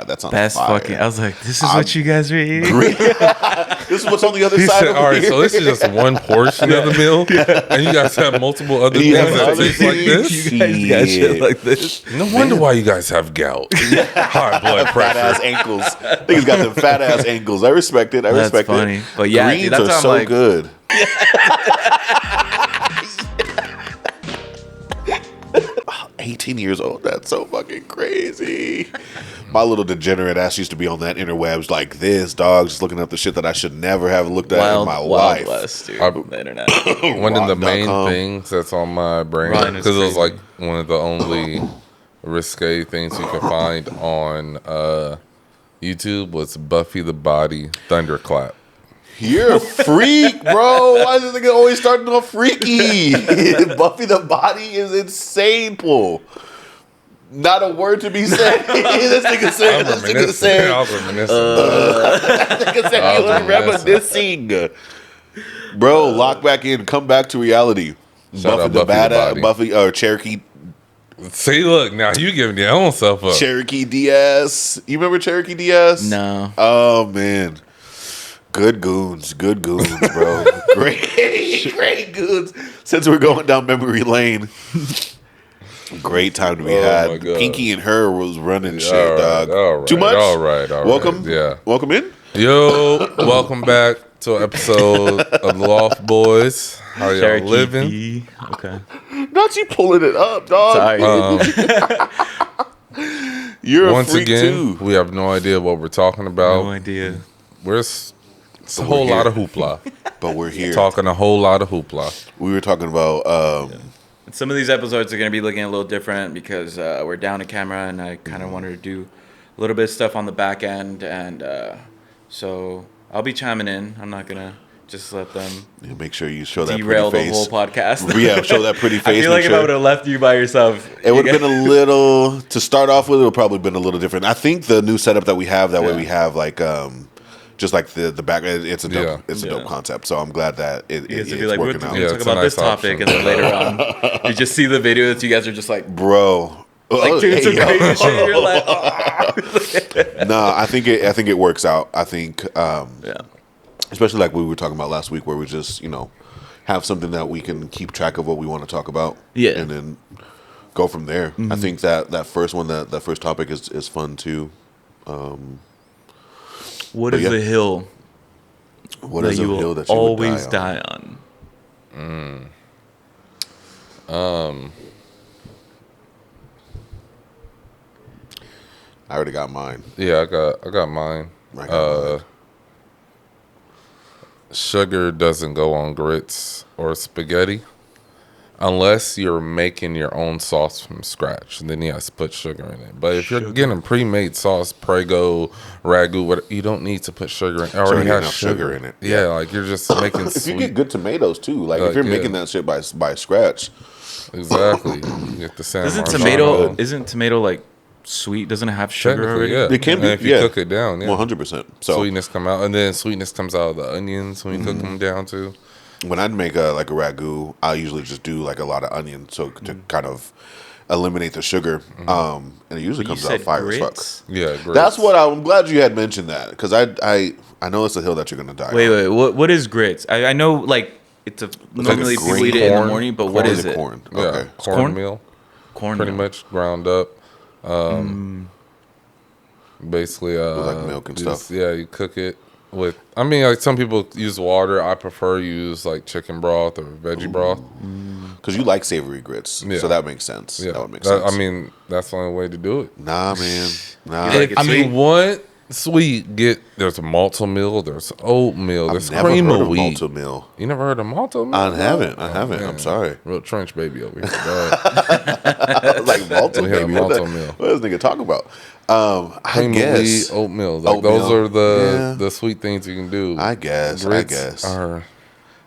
god, that sounds That's fire. fucking. I was like, this is what you guys are eating. This is what's on the other He side said, over all right, here. so this is just one portion of the meal, and you guys have multiple other things that taste like this. You guys got shit like this. No wonder why you guys have gout, high blood Fat pressure. ass ankles. Niggas got them fat ass ankles. I respect it. I That's respect funny. it. But yeah, greens dude, that's are how I'm so like- good. 18 years old. That's so fucking crazy. My little degenerate ass used to be on that interwebs like this, dog, just looking up the shit that I should never have looked at in my life. West, dude. I- the internet. One of the main Rock.com. things that's on my brain, Ryan is because it was crazy. like one of the only risque things you can find on YouTube was Buffy the Body Thunderclap. You're a freak, bro. Why is this nigga always starting off freaky? Buffy the Body is insane, Paul. Not a word to be said. This nigga said. This nigga said. I was reminiscing. This nigga said he was reminiscing. Bro, lock back in. Come back to reality. Shout Buffy out the Buffy the Badass. Body. Buffy Cherokee. See, look, now you giving your own self up. Cherokee Diaz. You remember Cherokee Diaz? No. Oh man. Good goons, bro. great goons. Since we're going down memory lane, great time to be Oh, my had. God. Pinky and her was running shit, All right, dog. all right, Too much? all right. Welcome. Yeah. Welcome in. Yo, welcome back to an episode of The Loft Boys. How y'all Cherokee living? B. Okay. Not you pulling it up, dog. Sorry. You're a Once freak again, too. we have no idea what we're talking about. No idea. It's a whole here. lot of hoopla. But we're here. Talking a whole lot of hoopla. We were talking about Some of these episodes are going to be looking a little different because we're down to camera, and I kind of wanted to do a little bit of stuff on the back end, and so I'll be chiming in. I'm not gonna just let them make sure you show that derail pretty the face. whole podcast. Yeah, show that pretty face. I feel like make if I sure- would have left you by yourself, It would have been a little to start off with. It would probably been a little different. I think the new setup that we have, that way we have like just like the back. It's a dope. It's a dope concept. So I'm glad that you guys it's would be like, we're working going out, to Yeah, talk it's a about this nice topic, option. and then later on, you just see the video that you guys are just like bro. doing Hey, some yo. crazy shit. And you're like, oh. No, I think it works out. I think, Yeah. especially like we were talking about last week, where we just have something that we can keep track of what we want to talk about, Yeah. and then go from there. I think that first one, that first topic is fun too. What But is yeah. the hill What that is a you hill will that you always would die die on? on? I already got mine. Yeah, I got mine. I got mine. Sugar doesn't go on grits or spaghetti unless you're making your own sauce from scratch. And then you have to put sugar in it. But if you're getting pre-made sauce, Prego, ragu, whatever, you don't need to put sugar in it. It already you has enough sugar in it. Yeah, like you're just making If you sweet. get good tomatoes too, like if Like, you're yeah. making that shit by scratch, Exactly. You get the San Isn't Marzano. tomato like sweet? Doesn't it have sugar Technically, already? yeah. It can And be, if you yeah. cook it down, yeah. 100%. So Sweetness come out, and then sweetness comes out of the onions when you cook them down too. when I make a ragu, I usually just do like a lot of onion, so to kind of eliminate the sugar. And it usually You comes out said fire as fuck. grits? Yeah, grits. That's what I'm glad you had mentioned that, because I know it's a hill that you're gonna die. Wait, on. what is grits? I know like it's a normally like people eat it in the corn. morning, but what is it? Corn. Yeah, Okay. cornmeal. Corn. Pretty much ground up. Basically, like milk and just- stuff. Yeah, you cook it with. I mean, like some people use water. I prefer use like chicken broth or veggie broth. Because you like savory grits, Yeah. so that makes sense. Yeah, That would make sense. I mean, that's the only way to do it. nah, man, nah. You like it I mean, sweet? what sweet? There's a malto meal. There's oatmeal. There's I've never cream heard of of wheat. malto meal. You never heard of malto meal? I haven't. Oh, I'm man. sorry. Real trench baby over here. Like malto, We have baby. malto What meal. is this nigga talking about? I Cream of wheat, guess. oatmeal. Like Oatmeal. those are Yeah. the sweet things you can do. I guess. Grits are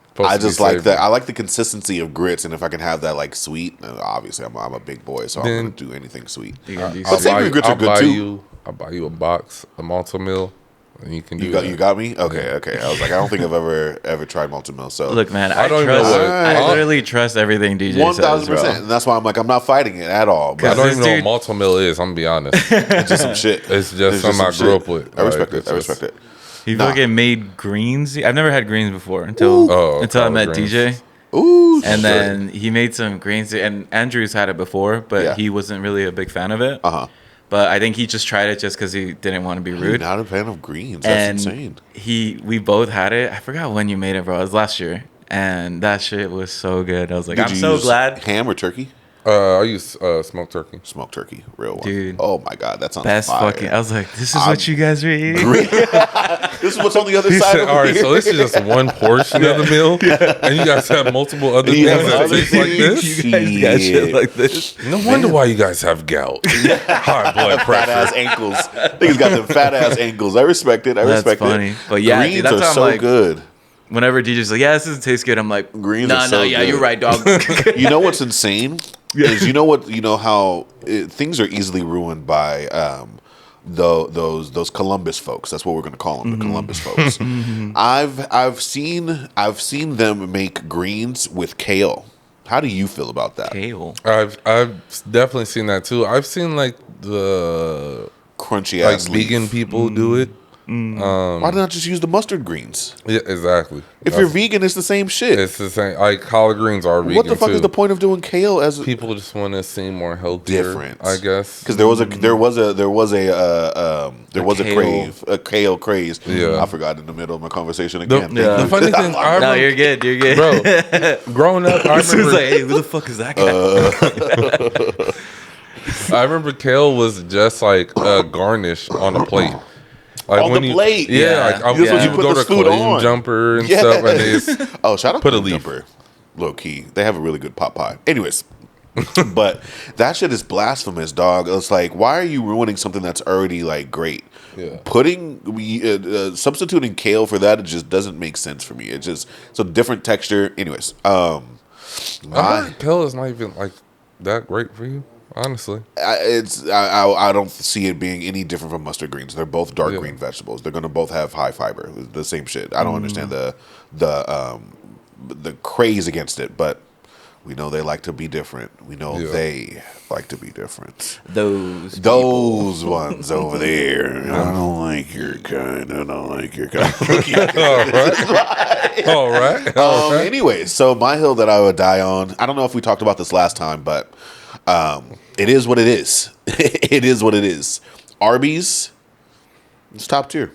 supposed I to be just like savory. that. I like the consistency of grits, and if I can have that like sweet, obviously I'm a big boy, so I'm Then- gonna do anything sweet. You can do But savory grits are good buy too. You, I'll buy you a box of malto meal. then you can do You that. got me? Okay. I was like, I don't think I've ever tried malted milk. So Look, man, I I don't even trust. know what- I literally trust everything DJ says, 1,000%. bro. And that's why I'm like, I'm not fighting it at all. I But don't this even know what dude- malto meal is. I'm gonna be honest. it's just some shit. It's just something I some grew shit. up with. I respect Like, it. I it's respect it. He Nah. fucking made greens. I've never had greens before until I collard met greens. DJ. Ooh, And shit. then he made some greens, and Andrew's had it before, but Yeah. he wasn't really a big fan of it. Uh-huh. But I think he just tried it just because he didn't want to be You're rude. not a fan of greens. That's And insane. we both had it. I forgot when you made it, bro. It was last year, and that shit was so good. I was like, Did I'm you so use glad. ham or turkey? I use smoked turkey. Smoked turkey, real one. Dude. Oh my god, that sounds Best fire. fucking. I was like, this is what you guys were eating. This is what's on the other He side said, of "All right, here. so this is just one portion of the meal, and you guys have multiple other You things have that other taste like things? this. You guys got shit like this. No wonder why you guys have gout, high blood fat pressure." ass ankles. Niggas got them fat ass ankles. I respect it. I That's respect funny. it. But yeah, greens dude, that's are how I'm so like- good. Whenever DJ's like, yeah, this doesn't taste good, I'm like, Greens no, are so yeah, good. you're right, dog. You know what's insane is you know how things are easily ruined by those Columbus folks. That's what we're going to call them, the Columbus folks. I've seen them make greens with kale. How do you feel about that? Kale. I've definitely seen that too. I've seen like the Crunchy like ass leaf. vegan people do it. Why not just use the mustard greens? Yeah, exactly. If you're vegan, it's the same shit. it's the same. Like collard greens are vegan What the fuck too. is the point of doing kale as People just want to seem more healthier, different? I guess. Because there was a kale craze. Yeah. I forgot in the middle of my conversation again. The, the funny thing, I No, remember, you're good. You're good. bro, growing up, I He was remember, like, hey, who the fuck is that guy? I remember kale was just like a garnish on a plate. Like On the plate? Yeah, Yeah. like I This is what would you put go the to food Claim on. Jumper and stuff, and they just, Oh, shout out Put to a leaf. Jumper. Low key. They have a really good pot pie. Anyways. But that shit is blasphemous, dog. It's like, why are you ruining something that's already like great? Yeah. Substituting kale for that, it just doesn't make sense for me. It's a different texture. Anyways, I heard kale is not even like that great for you, honestly. I don't see it being any different from mustard greens. They're both dark Yeah. green vegetables. They're gonna both have high fiber. The same shit. I don't understand the craze against it, but we know they like to be different. We know Yeah. they like to be different. Those Ones over there. I don't like your kind. I don't like your kind. All right. Anyway, so my hill that I would die on. I don't know if we talked about this last time, but it is what it is. It is what it is. Arby's, it's top tier.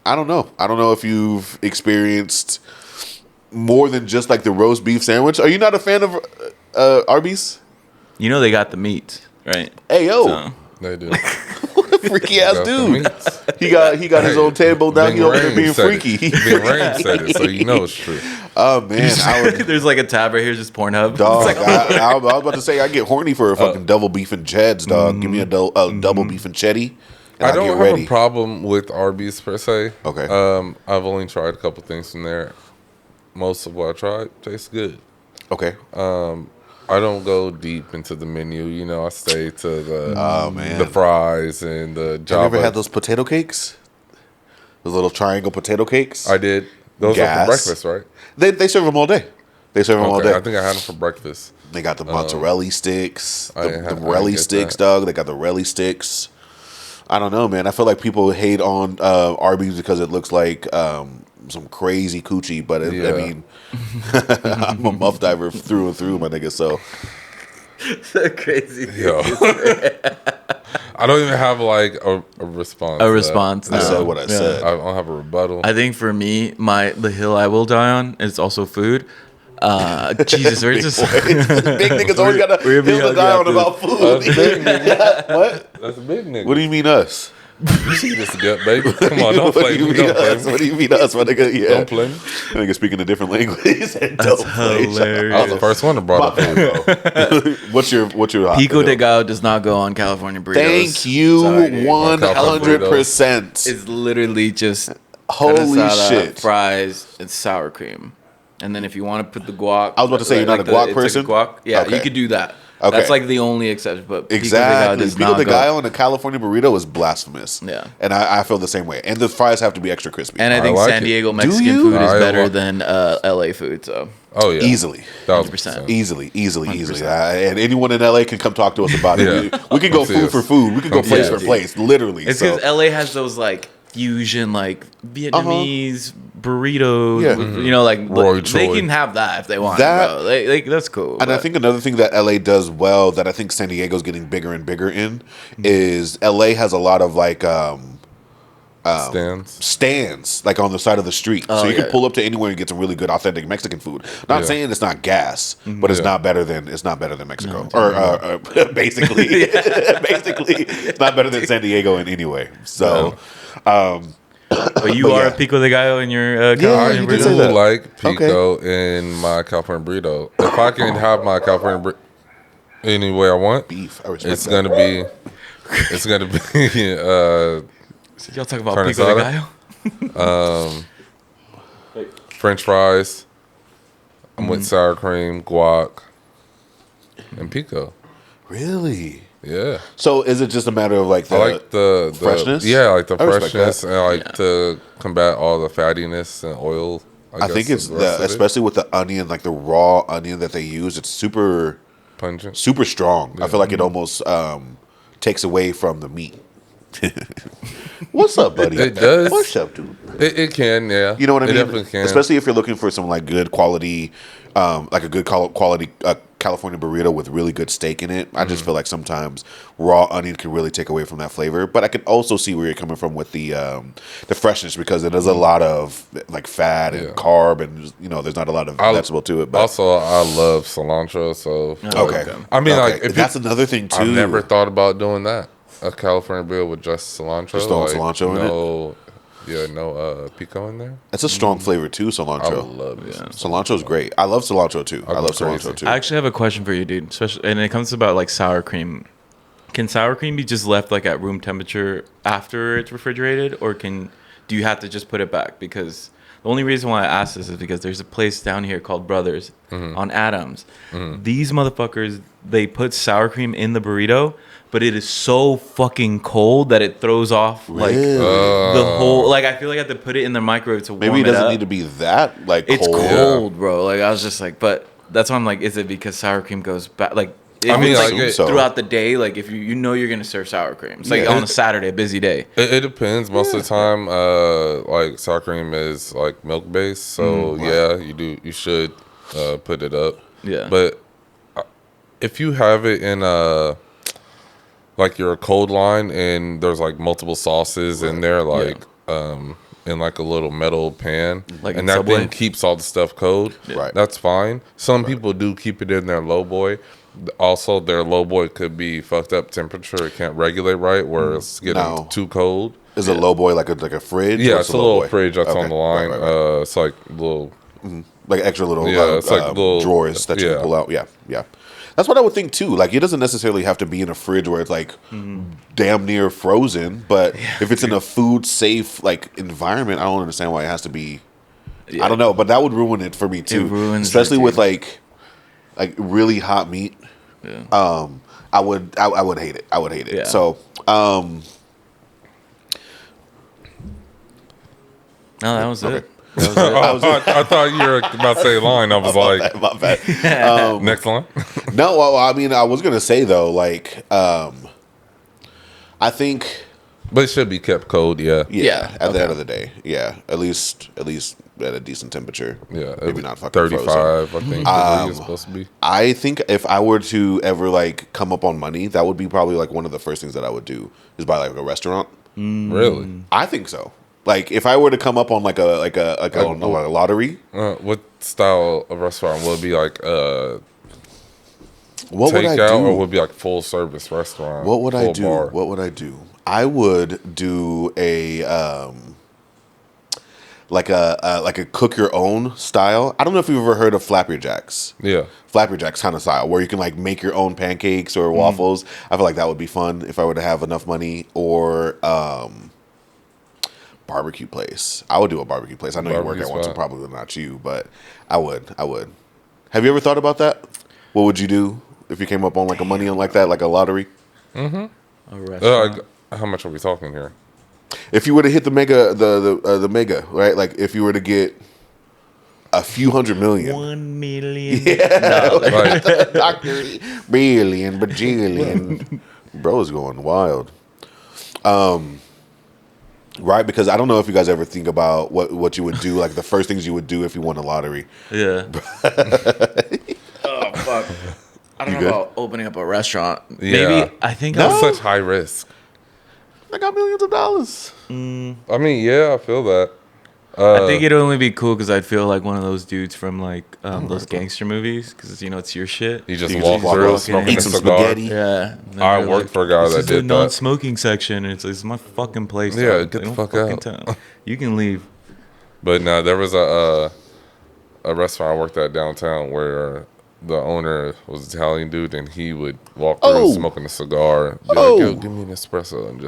I don't know. I don't know if you've experienced more than just like the roast beef sandwich. Are you not a fan of Arby's? You know they got the meat, right? Hey yo, So, They do. what a freaky ass Got the dude. meats. He got his own table now. Bing He over there Rain being said freaky. It. Bing Rain said it, so you know it's true. Oh man, I would. there's like a tab right here, just Pornhub. Dog, It's like, I was about to say I get horny for a fucking double beef and Ched's, dog. Give me a double beef and Chetty, and I I'll don't get have ready. a problem with Arby's per se. Okay. I've only tried a couple things from there. Most of what I tried tastes good. Okay. I don't go deep into the menu. You know, I stay to the man. the fries and the Have you Java. ever had those potato cakes? Those little triangle potato cakes? I did. Those are Gas. for breakfast, right? They serve them all day. They serve them all day. I think I had them for breakfast. They got the mozzarella sticks, I didn't the get relly sticks, that. dog. They got the relly sticks. I don't know, man. I feel like people hate on Arby's because it looks like some crazy coochie, but I Yeah. mean, I'm a muff diver through and through, my nigga. So so crazy. Yo. I don't even have like a response. A response. I no. said what I said. I don't have a rebuttal. I think for me, the hill I will die on is also food. Jesus, we're just Big niggas always got to We're hill being to die on hungry about food. what? That's a big nigga. What do you mean us? You see this gut, baby? Come on, don't What play do you me. mean Don't play us? me. What do you mean us, my nigga? Yeah. Don't play me. Nigga speaking a different language. Don't That's play. hilarious. I was the first one to brought My up bad, food. bro. What's your Pico de hill? Gallo does not go on California burritos. Thank you, Sorry, dude. 100%. It's literally just Holy carne asada, shit. fries, and sour cream. And then if you want to put the guac, I was about to say, you're not a guac it's person? Like a guac. Yeah, Okay. you could do that. Okay. That's like the only exception. But Exactly. Pico de go. gallo in a California burrito is blasphemous. Yeah. And I feel the same way. And the fries have to be extra crispy. And I think like San it. Diego Do Mexican you? food is I better like- than LA food. So Oh yeah, Easily. 1,000%. Easily. 100%. And anyone in LA can come talk to us about it. Yeah. We can go Come see food us. for food. We can go Come place see for us. place. Literally. it's So, because LA has those like fusion like Vietnamese burritos. Yeah. with, you know, like Roy they Choi. can have that if they want. That- Bro. Like that's cool. and I but- think another thing that LA does well that I think San Diego's getting bigger and bigger in is LA has a lot of like stands like on the side of the street, so you yeah. can pull up to anywhere and get some really good authentic Mexican food. Not Yeah. saying it's not gas, but it's Yeah. not better than Mexico, or basically, basically, it's not better than San Diego in any way. So, But you But are yeah. a pico de gallo in your I you California can say do burrito? that. like pico in my California burrito. If I can have my California burrito any way I want, beef. I respect it's that. gonna be. It's gonna be So y'all talk about Carne pico de asada? gallo? French fries. I'm with sour cream, guac, and pico. Really. Yeah, So is it just a matter of like I like the freshness? Yeah, I like the I respect freshness, that. and I like to combat all the fattiness and oil. I guess, think it's of the rest of it. especially with the onion, like the raw onion that they use. It's super Pungent. strong. I feel like it almost takes away from the meat. What's up, buddy? It does. What's up, dude? It can, yeah. You know what I it mean? definitely can. Especially if you're looking for some like good quality, like a good quality California burrito with really good steak in it. I just feel like sometimes raw onion can really take away from that flavor. But I can also see where you're coming from with the freshness, because it is a lot of like fat and Yeah. carb, and you know there's not a lot of vegetable to it. But Also, I love cilantro, so okay, I mean, Okay. like, if that's another thing too. I've never thought about doing that. A California burrito with just cilantro. Just throwing cilantro in it? no, Yeah, no pico in there. It's a strong flavor too, I cilantro. love it. Cilantro's great. I love cilantro too. I go love crazy. cilantro too. I actually have a question for you, dude. Especially, and it comes about like sour cream. Can sour cream be just left like at room temperature after it's refrigerated, or do you have to just put it back? Because the only reason why I ask this is because there's a place down here called Brothers on Adams. These motherfuckers, they put sour cream in the burrito, but it is so fucking cold that it throws off like Really? the whole. Like I feel like I have to put it in the microwave to warm Maybe it doesn't up. need to be that like It's cold. cold, bro. Like I was just like, but that's why I'm like, is it because sour cream goes back? Like, if I mean, it's like, like it- so. throughout the day, like if you know you're gonna serve sour cream, it's like Yeah. on a Saturday, a busy day. It depends. Most of the time, like sour cream is like milk based, so yeah, you should put it up. Yeah. But if you have it in like your cold line and there's like multiple sauces in there, like in like a little metal pan, Like and in that Subway? thing keeps all the stuff cold, Right. that's fine. Some people do keep it in their low boy. Also, their low boy could be fucked up temperature. It can't regulate right, where it's getting No. too cold. Is a low boy like a fridge? Yeah, or it's a little boy? fridge that's Okay. on the line. Right. It's like little. Like extra little, Yeah, it's like little- drawers that you yeah. can pull out. Yeah, yeah. That's what I would think too. Like it doesn't necessarily have to be in a fridge where it's like damn near frozen, but if it's in a food safe like environment, I don't understand why it has to be. I don't know, but that would ruin it for me too. ruins it, Especially with dude. like really hot meat. Yeah. I would hate it. I would hate it. Yeah. So No, that was it. I thought you were about to say line. I was like, my bad. next line. No, well, I mean, I was gonna say though, like, I think, But it should be kept cold. Yeah. yeah, at the okay. end of the day, yeah, at least at a decent temperature. Yeah. maybe not fucking 35. frozen. I think degree is supposed to be. I think if I were to ever like come up on money, that would be probably like one of the first things that I would do is buy like a restaurant. Really? I think so. Like if I were to come up on like a lottery, What style of restaurant would it be like? what would I Takeout, or do? would it be like full service restaurant? What would I full do? bar? What would I do? I would do a like a cook your own style. I don't know if you've ever heard of Flapper Jacks. Yeah. Flapper Jacks kind of style where you can like make your own pancakes or waffles. I feel like that would be fun if I were to have enough money. Or barbecue place. I would do a barbecue place. I know you work Barbecue at one, so spot. probably not you, but I would. Have you ever thought about that? What would you do If you came up on like a money on like that, like a lottery. A restaurant. How much are we talking here? If you were to hit the mega, right? Like if you were to get a few $100 million. $1 million. Like, Doctor billion, bajillion. Bro is going wild. Right, because I don't know if you guys ever think about what you would do, like the first things you would do if you won the lottery. Yeah. Oh fuck. I don't know about opening up a restaurant. Yeah. Maybe I think that's I'll such high risk. I got millions of dollars. I mean, yeah, I feel that. I think it'd only be cool because I'd feel like one of those dudes from like those gangster movies because it's your shit. You just You walk just through walk smoking eat a some cigar. spaghetti. Yeah. I worked for a guy this that is the did that. non-smoking section, and it's my fucking place. Yeah, dog. get the Don't fuck fucking out. tell- You can leave. But no, there was a restaurant I worked at downtown where the owner was an Italian dude, and he would walk through smoking a cigar. Be like, yo, give me an espresso, and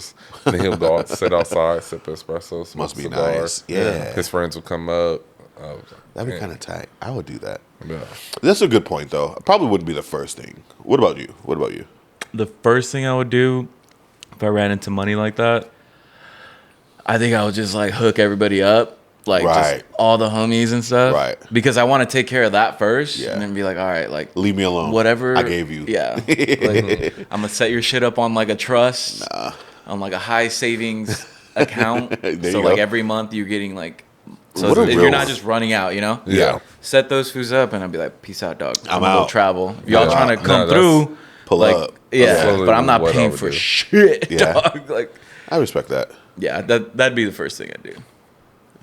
then he'll go out, sit outside, sip espresso, smoke Must a be cigar. nice. Yeah. His friends would come up. I was like, That'd be man, kind of tight. I would do that. yeah. That's a good point, though. Probably wouldn't be the first thing. What about you? The first thing I would do if I ran into money like that, I think I would just like hook everybody up. Like Right. just all the homies and stuff. Right. Because I want to take care of that first. Yeah. And then be like, all right, like Leave me alone. whatever I gave you. Yeah. Like, I'm gonna set your shit up on like a trust. On like a high savings account. There So you like go. every month you're getting like What a if real- you're not just running out, Yeah. Set those foods up and I'll be like, peace out, dog. I'm gonna go out. travel. If y'all Yeah. trying to come No, through, Pull like, up. yeah, Absolutely but I'm not what I paying would for do. shit, Yeah. dog. Like, I respect that. yeah, that'd be the first thing I'd do.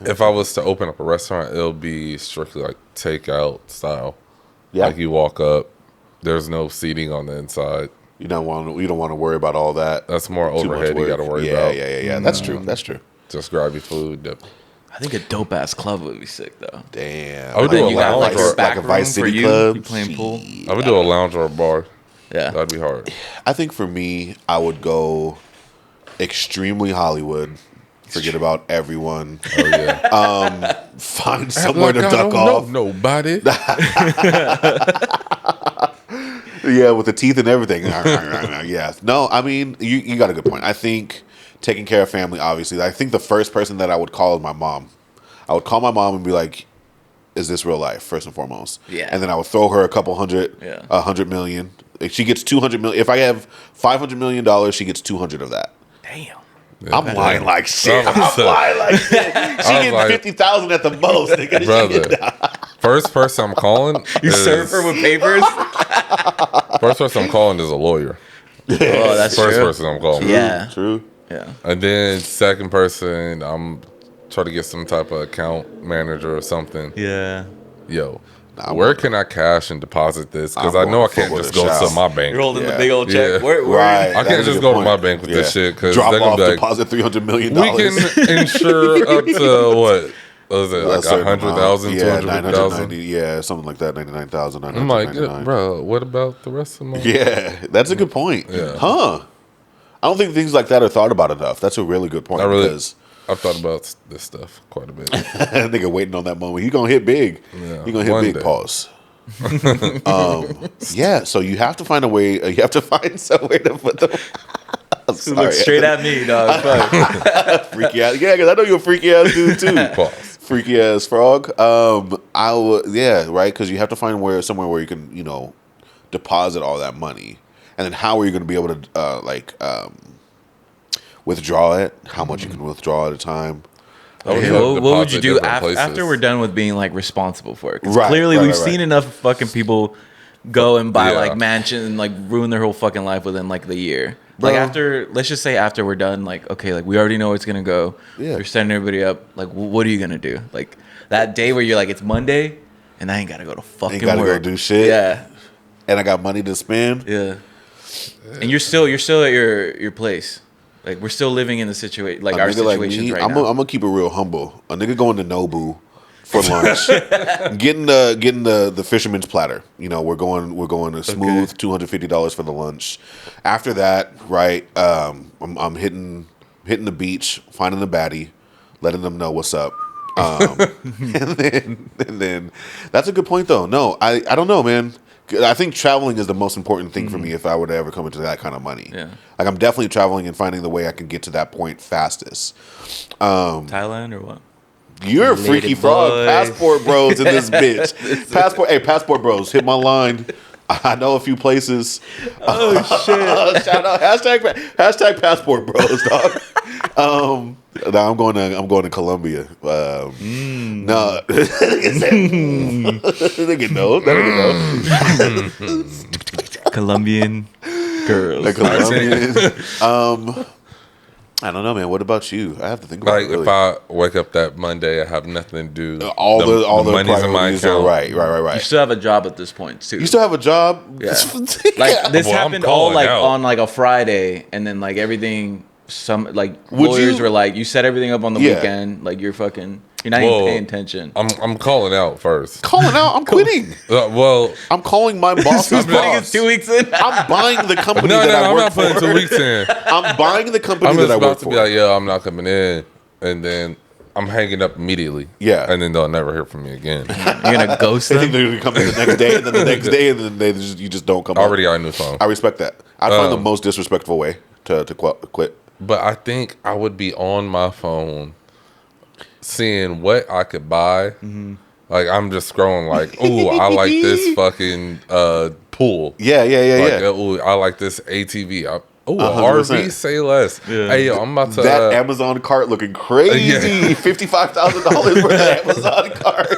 If I was to open up a restaurant, it'll be strictly like takeout style. Yeah. Like you walk up, there's no seating on the inside. You don't want to worry about all that. That's more Too much overhead you work. got to worry yeah, about. Yeah. That's true. That's true. Just grab your food. Dip. I think a dope ass club would be sick though. Damn. I would do Then a you got lounge like or a back like a room Vice for City you. club. You playing pool? I would do a lounge or a bar. Yeah. That'd be hard. I think for me, I would go extremely Hollywood. Forget about everyone. Oh yeah. Find somewhere to duck off. Nobody. Yeah, with the teeth and everything. Yeah. No, I mean, you got a good point. I think taking care of family, obviously. I think the first person that I would call is my mom. I would call my mom and be like, is this real life, first and foremost? Yeah. And then I would throw her a couple hundred, Yeah. $100 million. If she gets $200 million. If I have $500 million, she gets 200 of that. Damn. I'm lying like shit. I was I'm lying like shit. She was get like- 50,000 at the most. Nigga. She Brother. get- First person I'm calling. You is, serve her with papers? First person I'm calling is a lawyer. Oh, that's First true. person I'm calling. Yeah. True. Yeah. And then second person, I'm trying to get some type of account manager or something. Yeah. Yo, Nah, where can I cash and deposit this? Because I'm I know I going can't forward just to go South. to my bank. You're holding Yeah. the big old check. Yeah. Where Right. I can't That's a just good go to point. my bank with this shit because Drop they're off, gonna be like, deposit $300 million. we can insure up to what? Was it like certain 100,000, amount. 250,000? Yeah, something like that. 99,000. I'm like, bro, what about the rest of my? Yeah, that's a good point. Yeah. Huh? I don't think things like that are thought about enough. That's a really good point. I really, Because I've thought about this stuff quite a bit. nigga waiting on that moment. He gonna hit big. Yeah, He gonna hit one big. day. Pause. Yeah. So you have to find a way. You have to find somewhere to put them. I'm You sorry. look straight at me, dog. Fuck. Freaky ass. Yeah, because I know you're a freaky ass dude too. Pause. Freaky ass frog. I would. Yeah, right. Because you have to find somewhere where you can, deposit all that money, and then how are you going to be able to withdraw it? How much you can withdraw at a time? I would Okay, have what would you deposit do different places. after we're done with being like responsible for it? 'Cause Right, clearly right, we've right, seen right. enough fucking people go and buy Yeah. like mansions and like ruin their whole fucking life within like the year. Like Bro. let's just say after we're done, like okay, like we already know it's gonna go. Yeah. You're setting everybody up. Like, what are you gonna do? Like that day where you're like, it's Monday, and I ain't gotta go to fucking Ain't gotta go work. do shit. Yeah, And I got money to spend. yeah. And you're still at your place. Like we're still living in the situation, like A our nigga like situations me, right I'm now. gonna keep it real humble. A nigga going to Nobu for lunch, getting the fisherman's platter. We're going to smooth $250 for the lunch. After that, right, I'm hitting the beach, finding the baddie, letting them know what's up. And then that's a good point though. No, I don't know, man, I think traveling is the most important thing for me if I were to ever come into that kind of money. Yeah. Like I'm definitely traveling and finding the way I can get to that point fastest. Thailand or what? You're a freaky Lady frog. boys. Passport bros in this bitch. Passport bros, hit my line. I know a few places. Oh shit! Shout out hashtag passport bros, dog. No, I'm going to Colombia. No, nigga knows. Colombian girls. The Colombian. I don't know, man. What about you? I have to think about Like it. Really. if I wake up that Monday, I have nothing to do. all the money's in my priorities are account. right. You still have a job at this point too. You still have a job? Yeah. Like this Well, I'm happened all calling like out. on like a Friday, and then like everything. Some like Would lawyers you- were like, you set everything up on the Yeah. weekend. Like you're not Whoa. even paying attention. I'm calling out first. Calling out. I'm quitting. Well, I'm calling my boss's Putting his boss. 2 weeks in. I'm buying the company no, that I I'm work not putting for. 2 weeks in. I'm buying the company I'm that just I work about to for. be like, yo, I'm not coming in, and then I'm hanging up immediately. Yeah. and then they'll never hear from me again. You're gonna ghost They think them. they're gonna come in the next day, and then the next day, and then you just don't come. Already up. got a new phone. I respect that. I find the most disrespectful way to quit. But I think I would be on my phone seeing what I could buy. Like I'm just scrolling like, ooh, I like this fucking pool. Yeah. Like, ooh, I like this ATV. Ooh, 100%. RV, say less. Yeah. Hey, yo, I'm about to. That Amazon cart looking crazy. Yeah. $55,000 worth of Amazon cart.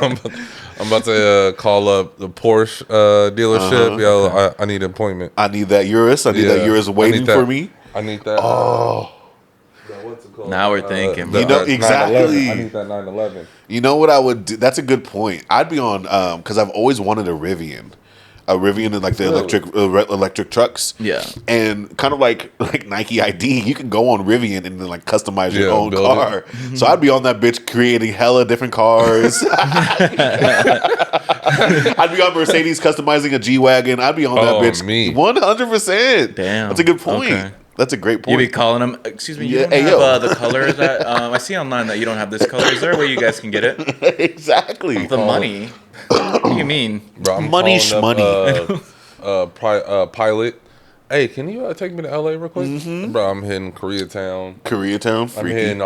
I'm about to call up the Porsche dealership. Yo, I need an appointment. I need that Urus. I need that Urus waiting for me. I need that. What's it called? Now we're thinking, You know, exactly. 911. I need that 911. You know what I would do? That's a good point. I'd be on because I've always wanted a Rivian. A Rivian and like the electric trucks. Yeah. And kind of like Nike ID, you can go on Rivian and then like customize your own build car. So I'd be on that bitch creating hella different cars. I'd be on Mercedes customizing a G-Wagon. I'd be on that bitch. me. 100%. Damn. That's a good point. Okay. That's a great You point. be calling them. Excuse me. You Yeah, don't hey, have yo. the color that I see online that you don't have this color. Is there a way you guys can get it? Exactly. The money. What do you mean? Bro, I'm Money calling up, Pilot. Hey, can you take me to LA real quick? Bro, I'm hitting Koreatown. Koreatown. I'm Freaky. hitting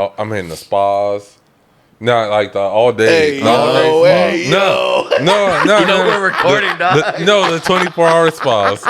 the spas. Not like the all day. Hey, the all day yo, spas. hey, yo. No. You know we're recording, dog. The 24-hour spas.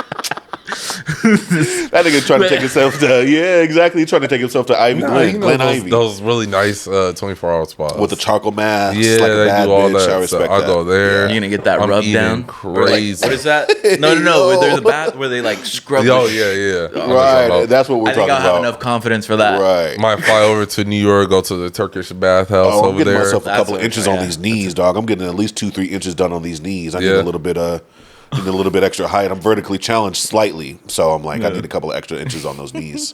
That nigga trying to take himself to exactly. Trying to take himself to Ivy Nah, Glen, you know Glen those, Ivy those really nice 24-hour spas with the charcoal masks. Yeah, like a they bad do all bitch. that. I respect So I that. go there. You're gonna get that I'm rub eating down. crazy. What is that? No. Yo. There's a bath where they like scrub. Oh the yeah. Right, that's what we're I think talking I'll have about. enough confidence for that. Right. Might fly over to New York, go to the Turkish bathhouse Oh, I'm over getting there. myself a That's couple of what- inches on yeah. these knees, dog. I'm getting at least 2-3 inches done on these knees. I need Yeah. a little bit extra height. I'm vertically challenged slightly, so I'm like, I need a couple of extra inches on those knees.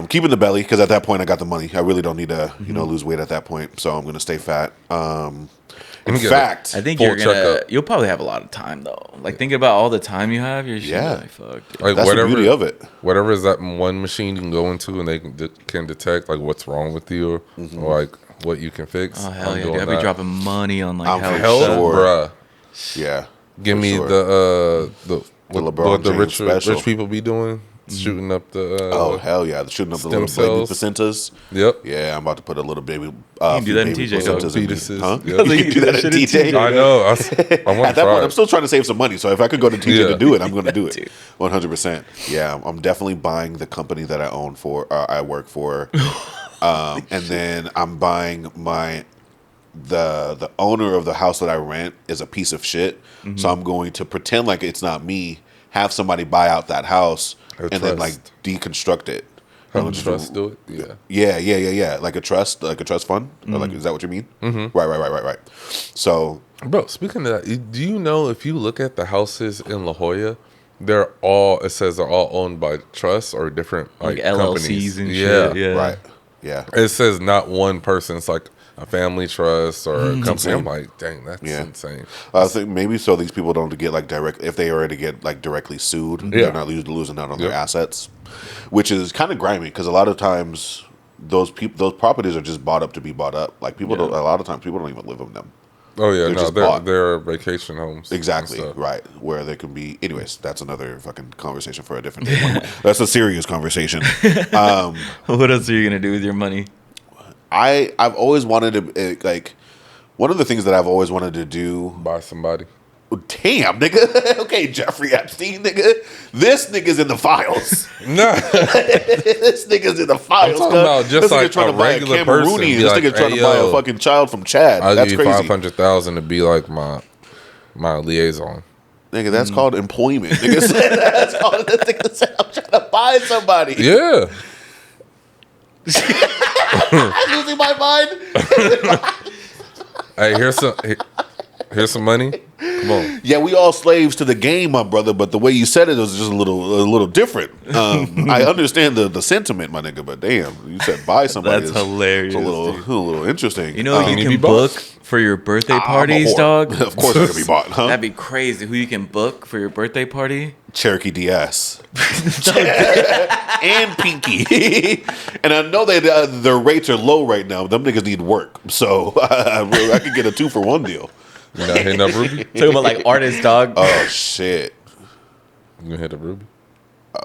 Keeping the belly because at that point I got the money. I really don't need to, lose weight at that point. So I'm gonna stay fat. In me get fact, I think Full you'll probably have a lot of time though. Like thinking about all the time you have, you're just Yeah. like, fuck. Dude. Like that's the beauty of it. Whatever is that one machine you can go into and they can detect like what's wrong with you or like what you can fix. Oh hell I'm yeah, doing dude. I'll be that. dropping money on like I'm health hell stuff. for- bruh. Yeah. Give for me sure. the LeBron what the James special. rich people be doing, shooting up the. Oh hell yeah! They're shooting up the stem little baby cells. placentas. Yep. Yeah, I'm about to put a little baby. can do few that in baby TJ, dog. placentas in me. Fetuses. Huh? Yep. You can do that in TJ. I know. I want At to that point, try. I'm still trying to save some money. So if I could go to TJ Yeah. to do it, I'm going to do it. Dude. 100%. Yeah, I'm definitely buying the company that I own for. I work for, and then I'm buying the owner of the house that I rent is a piece of shit. So I'm going to pretend like it's not me. Have somebody buy out that house A and then like trust. deconstruct it. Have I'm a just- trust do it. Yeah. Yeah. Like a trust fund. Or like, is that what you mean? Right. So Bro, speaking of that, do you know if you look at the houses in La Jolla, it says they're all owned by trusts or different Like like LLCs companies. and Yeah. shit. Yeah. right, yeah. It says not one person. It's like a family trust or a company. insane. I'm like, dang, that's Yeah. insane. I think maybe so these people don't get like direct if they already get like directly sued, Yeah. they're not losing out on their Yep. assets, which is kind of grimy because a lot of times those properties are just bought up to be bought up. Like a lot of times people don't even live in them. Oh yeah, They're no, just bought. they're vacation homes. and Exactly, stuff. right. Where they can be. Anyways, that's another fucking conversation for a different day. That's a serious conversation. What else are you gonna do with your money? I've always wanted to like one of the things that I've always wanted to do. Buy somebody. Damn, nigga. Okay, Jeffrey Epstein, nigga. This nigga's in the files. No, This nigga's in the files. I'm talking about just this nigga like trying a to buy a regular person. Cameroonian. Be This like, nigga trying hey, to buy a yo, fucking child from Chad. I'll That's give you crazy. 500,000 to be like my liaison. Nigga, that's called employment. Nigga said that's called. This nigga said I'm trying to buy somebody. Yeah, I'm losing my mind. hey, here's some money. Come on. Yeah, we all slaves to the game, my brother. But the way you said it was just a little different. I understand the sentiment, my nigga. But damn, you said buy somebody. That's hilarious, It's a little interesting. You know, you Can you can be book bought? for your birthday I'm a parties, whore. dog. Of course, they're gonna be bought, huh? That'd be crazy. Who you can book for your birthday party? Cherokee DS and Pinky, and I know that their rates are low right now. Them niggas need work, so I could get a 2-for-1 deal. You not hitting up Ruby? Talking about like artists, dog. Oh shit. You gonna hit up Ruby?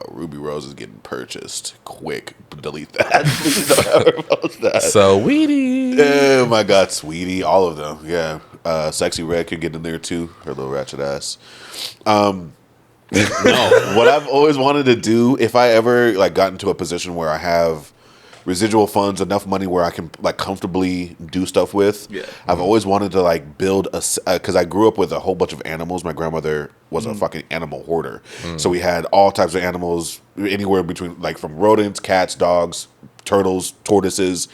Ruby Rose is getting purchased. Quick, delete that. Please don't ever post that. So weedy. Oh my God, Sweetie, all of them. Yeah, Sexy Red could get in there too. Her little ratchet ass. No, what I've always wanted to do, if I ever like got into a position where I have residual funds, enough money where I can like comfortably do stuff with. Yeah. I've always wanted to like build because I grew up with a whole bunch of animals. My grandmother was a fucking animal hoarder, so we had all types of animals, anywhere between like from rodents, cats, dogs, turtles, tortoises,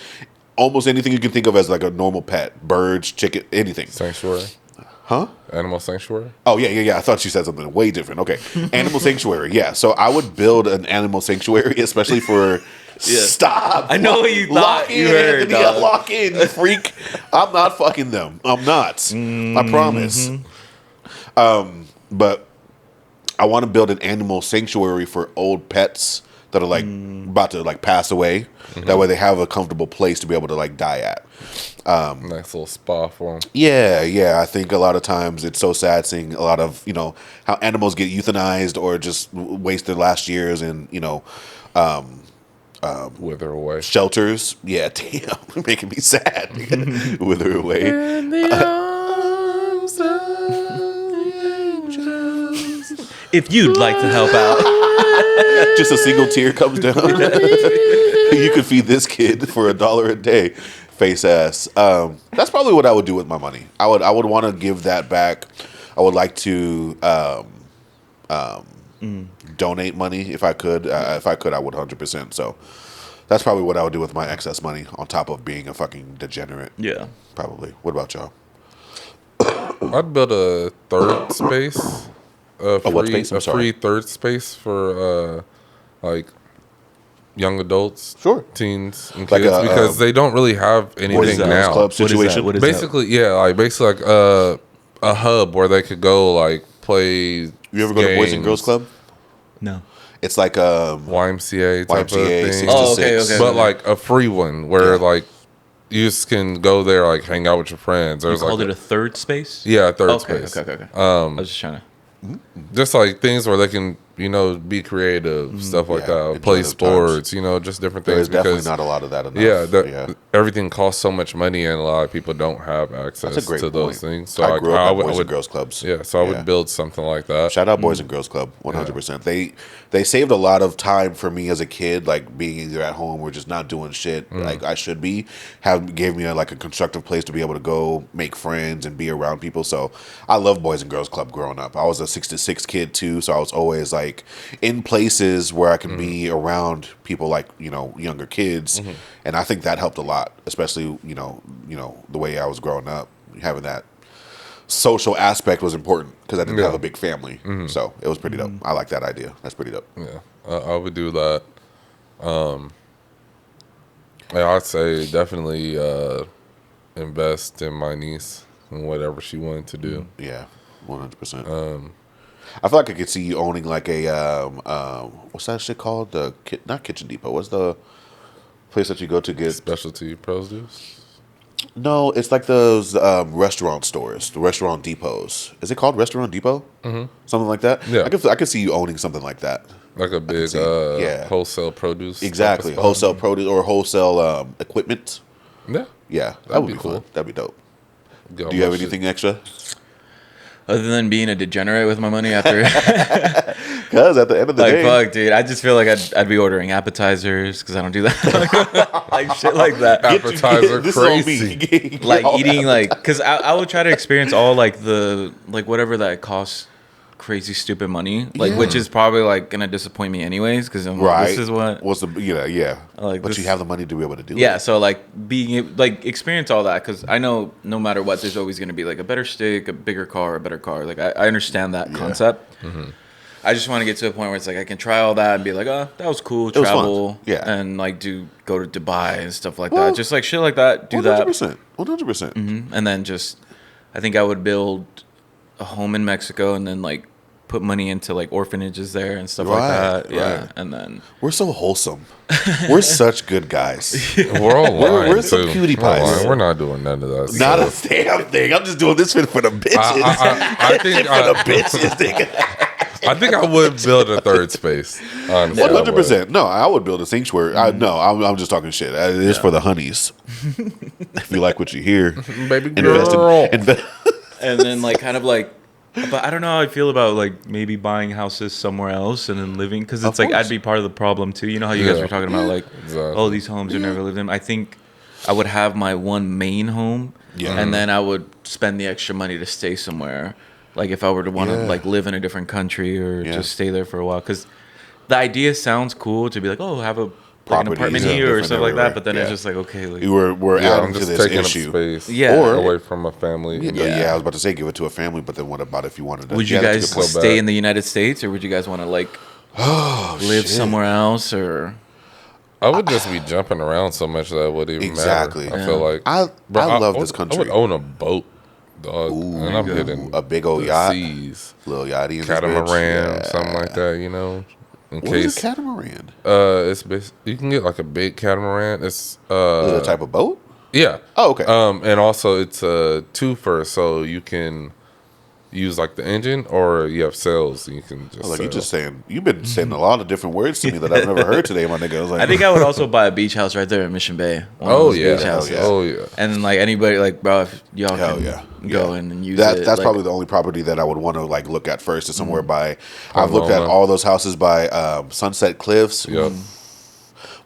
almost anything you can think of as like a normal pet, birds, chicken, anything. Sanctuary. Huh? Animal sanctuary. Oh yeah. I thought you said something way different. Okay, animal sanctuary. Yeah, so I would build an animal sanctuary, especially for. Yeah. Stop! I know what you thought. Lock You in, heard, Anthony. dog. Lock in, you freak. I'm not fucking them. I'm not. I promise. But I want to build an animal sanctuary for old pets that are like about to like pass away. That way, they have a comfortable place to be able to like die at. Nice little spa for them. Yeah. I think a lot of times it's so sad seeing a lot of how animals get euthanized or just waste their last years in Wither away. shelters. Yeah, damn, making me sad. Wither away. If you'd like to help out, Just a single tear comes down. You could feed this kid for $1 a day. Face ass. That's probably what I would do with my money. I would want to give that back. I would like to donate money if I could. If I could, I would 100%. So that's probably what I would do with my excess money. On top of being a fucking degenerate. yeah. Probably. What about y'all? I'd build a third space. what space? I'm A sorry. free third space for like young adults, Sure. teens, and Like kids a, because they don't really have Boys anything and Girls now. Club situation. What is that? Basically, yeah, basically a hub where they could go like play. You ever go to Boys and Girls Club? No. It's like YMCA type of YMCA, thing. 6 to Oh, okay, 6. okay. But like a free one where Yeah. like you just can go there, like hang out with your friends. You There's like called it a third space? yeah, a third Okay, space. okay. I was just trying to. Just like things where they can, be creative, stuff like Yeah, that. enjoy Play those sports, just different There's things. definitely Because not a lot of that enough. yeah, everything costs so much money, and a lot of people don't have access That's a great to point. those things. So I grew up at Boys would, and Girls Clubs. yeah, so I Yeah. would build something like that. Shout out Boys and Girls Club, 100%. They saved a lot of time for me as a kid, like being either at home or just not doing shit like I should be. Gave me a constructive place to be able to go make friends and be around people. So I love Boys and Girls Club growing up. I was a 6 to 6 kid too, so I was always like in places where I can be around people like younger kids, and I think that helped a lot, especially the way I was growing up, having that social aspect was important because I didn't have a big family. So it was pretty dope. I like that idea. That's pretty dope. Yeah, I would do that. I'd say definitely invest in my niece and whatever she wanted to do. Yeah, 100%. I feel like I could see you owning like a what's that shit called? Not Kitchen Depot. What's the place that you go to get? Specialty produce. No, it's like those restaurant stores, the restaurant depots. Is it called Restaurant Depot? Mm-hmm. Something like that. Yeah. I could see you owning something like that. Like a big yeah. wholesale produce. Exactly, type of spot. wholesale produce or wholesale equipment. Yeah. Yeah, that That'd would be be cool. fun. That'd be dope. Got Do you have my shit. anything extra? Other than being a degenerate with my money after, Because at the end of the like day, fuck, dude, I just feel like I'd be ordering appetizers because I don't do that, like shit like that. Appetizer this is on crazy. me. Get Like all eating appetizers. like because I would try to experience all like the like whatever that costs crazy stupid money like which is probably like gonna disappoint me anyways because I'm like, Right. this is what What's the yeah? Like but this- you have the money to be able to do yeah it. so like being like experience all that because I know no matter what there's always gonna be like a better steak, a bigger car, a better car. Like I understand that concept. I just want to get to a point where it's like I can try all that and be like, oh, that was cool, was fun. travel, Yeah. and like go to Dubai and stuff like Well, that. Just like shit like that, do that. 100%. And then just I think I would build a home in Mexico and then like put money into like orphanages there and stuff like Right, that. Yeah. right. And then We're so wholesome. We're such good guys. We're all lying, we're some too. cutie We're pies. lying. We're not doing none of that. Not a stuff. damn thing. I'm just doing this for the bitches. I think for the I, bitches, nigga. I think I would build a third space. Honestly, I would. 100%. No, I would build a sanctuary. No, I'm just talking shit. It is for the honeys. If you like what you hear, Baby invest girl. in. and then like kind of like but I don't know how I feel about like maybe buying houses somewhere else and then living because it's Of like course. I'd be part of the problem too. You know how you guys Yeah. were talking about like Exactly. oh these homes are never lived in. I think I would have my one main home Yeah. and then I would spend the extra money to stay somewhere. Like if I were to want to Yeah. like live in a different country or Yeah. just stay there for a while because the idea sounds cool to be like oh have a like an Properties, apartment yeah, here or different stuff like everywhere. that. But then Yeah. it's just like okay like We're Yeah, adding I'm to just this taking issue. up space. Yeah. Or- away from my family. Yeah, I was about to say give it to a family, but then what about if you wanted to? would you Yeah, that's a guys good point. so stay bad. in the United States or would you guys want to like live shit. somewhere else or I would just be jumping around so much that it wouldn't even Exactly. matter. I feel like I love this I country. would own a boat, dog, and I'm hitting a big old the yacht, seas, little yachty, in this catamaran, bitch. Yeah. something like that. You know, in What is case a catamaran? you can get like a big catamaran. It's Is it a type of boat? yeah. Oh, okay. And also it's a twofer, so you can use like the engine, or you have sails. And you can just Like you sail. just saying, you've been saying a lot of different words to me that I've never heard today, my nigga. I was like, I think I would also buy a beach house right there in Mission Bay. One of Oh those yeah. beach houses. yeah. Oh yeah. And then like anybody like bro, if y'all hell can yeah, go Yeah. in and use that. it. That's like, probably the only property that I would want to like look at first. Is somewhere by. I've looked at Pomona. all those houses by Sunset Cliffs. Yep.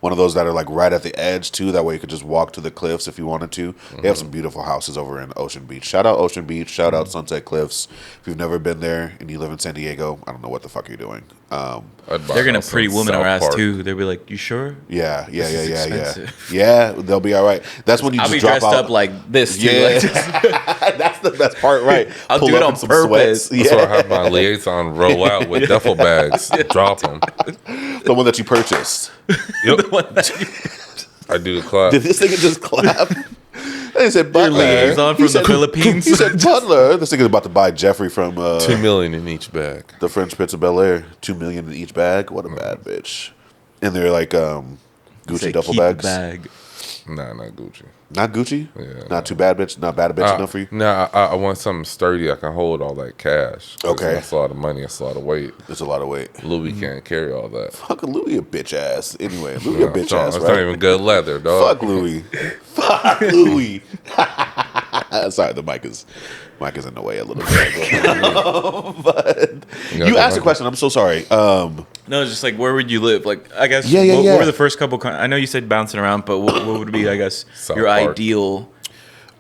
One of those that are like right at the edge too. That way you could just walk to the cliffs if you wanted to. They have some beautiful houses over in Ocean Beach. Shout out Ocean Beach. Shout out Sunset Cliffs. If you've never been there and you live in San Diego, I don't know what the fuck you're doing. I'd buy they're a gonna house pretty in woman South our ass Park. too. They'll be like, "You sure?" Yeah, This is yeah. expensive. Yeah, they'll be all right. That's when you I'll just be drop dressed out. up like this too. Yeah, Like, just- that's the best part, right? I'll Pull do it up on in some purpose. sweats. That's why I Yeah, have my liaison roll out with duffel bags, drop them. the one that you purchased. Yep. the one that I do the clap. Did this nigga just clap? They said Butler. liaison He from the said- Philippines. He said Butler. This nigga's about to buy Jeffrey from $2 million in each bag. the French Prince of Bel Air. $2 million in each bag. What a bad bitch. And they're like Gucci say, duffel "Keep the bags. bag." Nah, not Gucci. Not Gucci. Yeah. Not too bad, bitch. Not bad a bitch enough for you. Nah, I want something sturdy. I can hold all that cash. 'Cause Okay. That's a lot of money. That's a lot of weight. It's a lot of weight. Louis can't carry all that. Fuck Louis a bitch ass. Anyway, Louis a bitch It's ass, not right? even good leather, dog. Fuck Louis. Fuck Louis. Sorry, the mic is in the way a little bit. But you asked a question. I'm so sorry. No, it's just like where would you live? Like I guess Yeah, yeah, what, yeah. what were the first couple? I know you said bouncing around, but what would be I guess South your Park. ideal?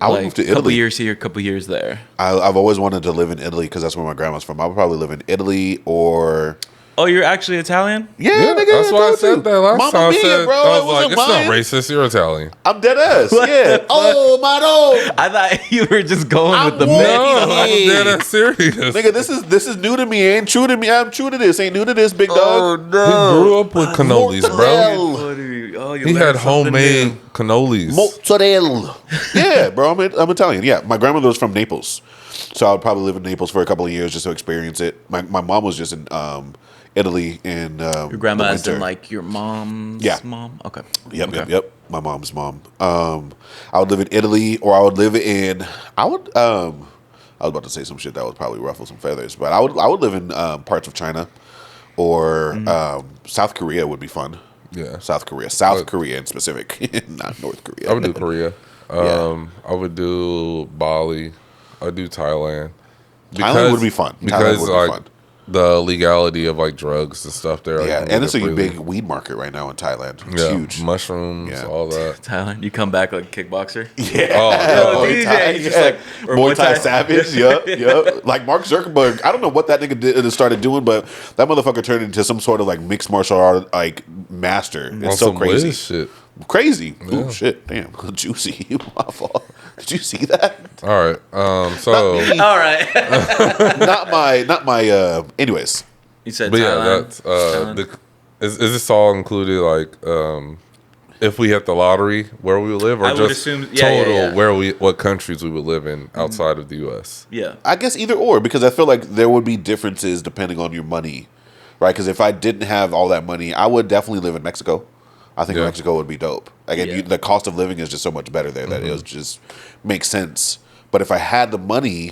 I would like, move to couple Italy. years here, couple years there. I've always wanted to live in Italy because that's where my grandma's from. I would probably live in Italy or Oh, you're actually Italian? Yeah, nigga. that's why I told said you. that last Mamma time. I mia, said, bro. I It was like, wasn't it's not mine. racist. You're Italian. I'm dead ass. Yeah. Oh my dog. I thought you were just going I'm with the woke. mix. No, I'm Hey. dead ass serious. Nigga, this is new to me. Ain't true to me. I'm true to this. Ain't new to this, big Oh, dog. no. He grew up with cannolis, bro. Mozzarella. Oh, you He learned had something homemade new. cannolis. Mozzarella. Yeah, bro. I'm Italian. Yeah, my grandmother was from Naples, so I would probably live in Naples for a couple of years just to experience it. My mom was just in Italy in Your grandma the as in winter. like your mom's Yeah. mom? Okay. Yep. My mom's mom. I would live in Italy, or I would live in. I would. I was about to say some shit that would probably ruffle some feathers, but I would live in parts of China, or South Korea would be fun. Yeah. South Korea in specific, not North Korea. I would do Korea. Yeah. I would do Bali. I would do Thailand. Thailand would be fun. Thailand Because would be like fun. the legality of like drugs and stuff there. Like, Yeah, you can and get it's a freely. big weed market right now in Thailand. It's Yeah, huge. mushrooms, Yeah. all that. Thailand, you come back like a kickboxer. Yeah. Oh, no. Muay DJ, Thai, he's just like- or Muay Muay Thai Thai. Savage. Yep. Like Mark Zuckerberg. I don't know what that nigga did started doing, but that motherfucker turned into some sort of like mixed martial art like master. It's On so some crazy. Wiz shit. Crazy. Yeah. Ooh, shit. Damn. Juicy. My fault. Did you see that? All right. So, Not me. All right. not my. Anyways. You said but yeah, Thailand. that's Thailand. is this all included? Like, if we hit the lottery, where we would live, or I would just assume- yeah, total what countries we would live in outside of the U.S. Yeah. I guess either or, because I feel like there would be differences depending on your money, right? Because if I didn't have all that money, I would definitely live in Mexico. I think Yeah. Mexico would be dope. Again, Yeah. the cost of living is just so much better there that it was just makes sense. But if I had the money,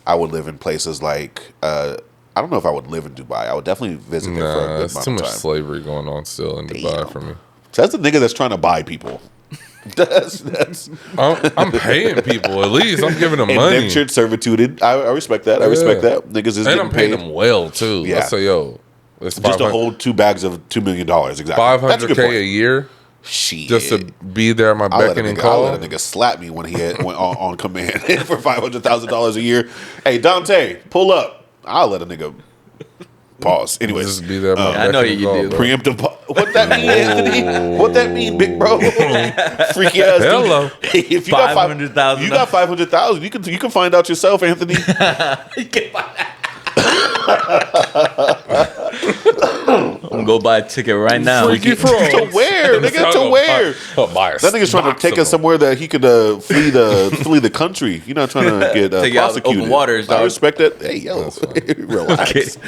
I would live in places like I don't know if I would live in Dubai. I would definitely visit there for a Nah, good it's amount too of much time. slavery going on still in Dubai Damn. for me. So that's the nigga that's trying to buy people. that's I'm paying people at least. I'm giving them money, indentured servitude. I respect that. I respect Yeah. that. Niggas is and getting I'm paying paid. them well too. Yeah. I say, yo, it's Just to 500 hold 2 bags of $2 million, exactly. That's a good $500K point. a year Shit. just to be there at my I'll let, beck a and nigga, I'll call. let a nigga slap me when he went on command for $500,000 a year. Hey, Dante, pull up. I'll let a nigga pause. Anyways, Just be there at my I beck know and you call, do. bro. preemptive. What that mean, Anthony? What that mean, big bro? Freaky ass. dude. Hello. If you got 500,000. you got 500,000. You can find out yourself, Anthony. You can buy that. I'm gonna go buy a ticket right now. Freaky frog. To where, nigga? To where? That nigga's trying to take us somewhere that he could flee the country. You're not trying to get Take you out in prosecuted. open waters, I dog. respect that. Hey, yo, relax.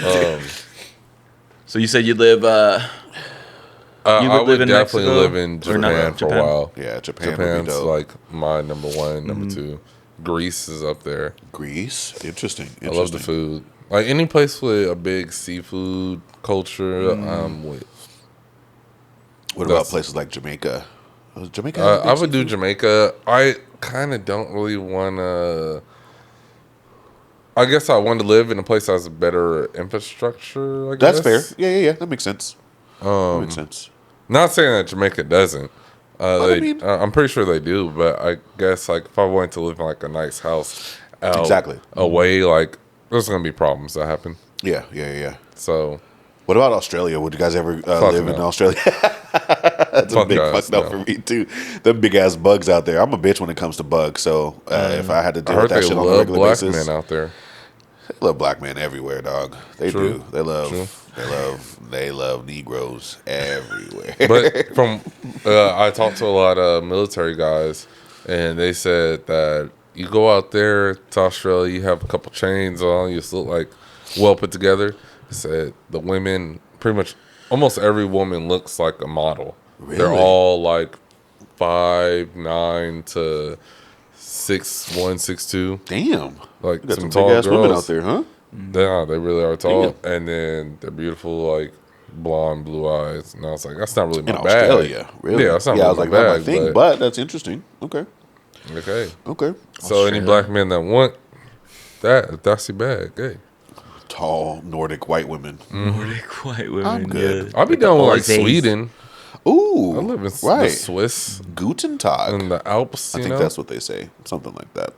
So you said you live. You I would would live in definitely Mexico? live in Or not? Japan for Japan? a while. Yeah, Japan would be Japan's dope. like my number one, number two. Greece is up there. Greece, interesting. I love the food. Like any place with a big seafood culture, I'm with. What about That's- places like Jamaica? Jamaica. have a big I would do seafood? Jamaica. I kind of don't really want to. I guess I want to live in a place that has a better infrastructure. I That's guess. fair. Yeah. That makes sense. That makes sense. Not saying that Jamaica doesn't. I mean- I'm pretty sure they do, but I guess like if I wanted to live in like a nice house, out, Exactly. away, like there's gonna be problems that happen. Yeah. So What about Australia? Would you guys ever live in no. Australia? That's a Fuck big guys, fuck no no. for me too. Them big ass bugs out there. I'm a bitch when it comes to bugs. So if I had to I deal heard with that they shit on a love regular black basis, men out there. they love black men everywhere, dog. They True. do. They love. True. They love Negroes everywhere. But from I talked to a lot of military guys, and they said that you go out there to Australia, you have a couple chains on, you just look like well put together. They said the women, pretty much almost every woman looks like a model. They're Really? all like 5'9" to 6'1", 6'2". Damn. Like You got some some tall big ass women girls. out there, huh? Yeah, they really are tall, Damn. and then they're beautiful, like blonde, blue eyes. And I was like, that's not really my In bag. Australia, really? Yeah, that's not I really was my like, not my bag. thing, but that's interesting. Okay. Okay. So any Australia. black men that want that's your bag. Hey, Tall Nordic white women. Nordic white women. I'm good. Yeah. I'll be down with like Aussies. Sweden. Ooh, I live in the right. Swiss Guten Tag. and the Alps. I You think know? that's what they say, something like that.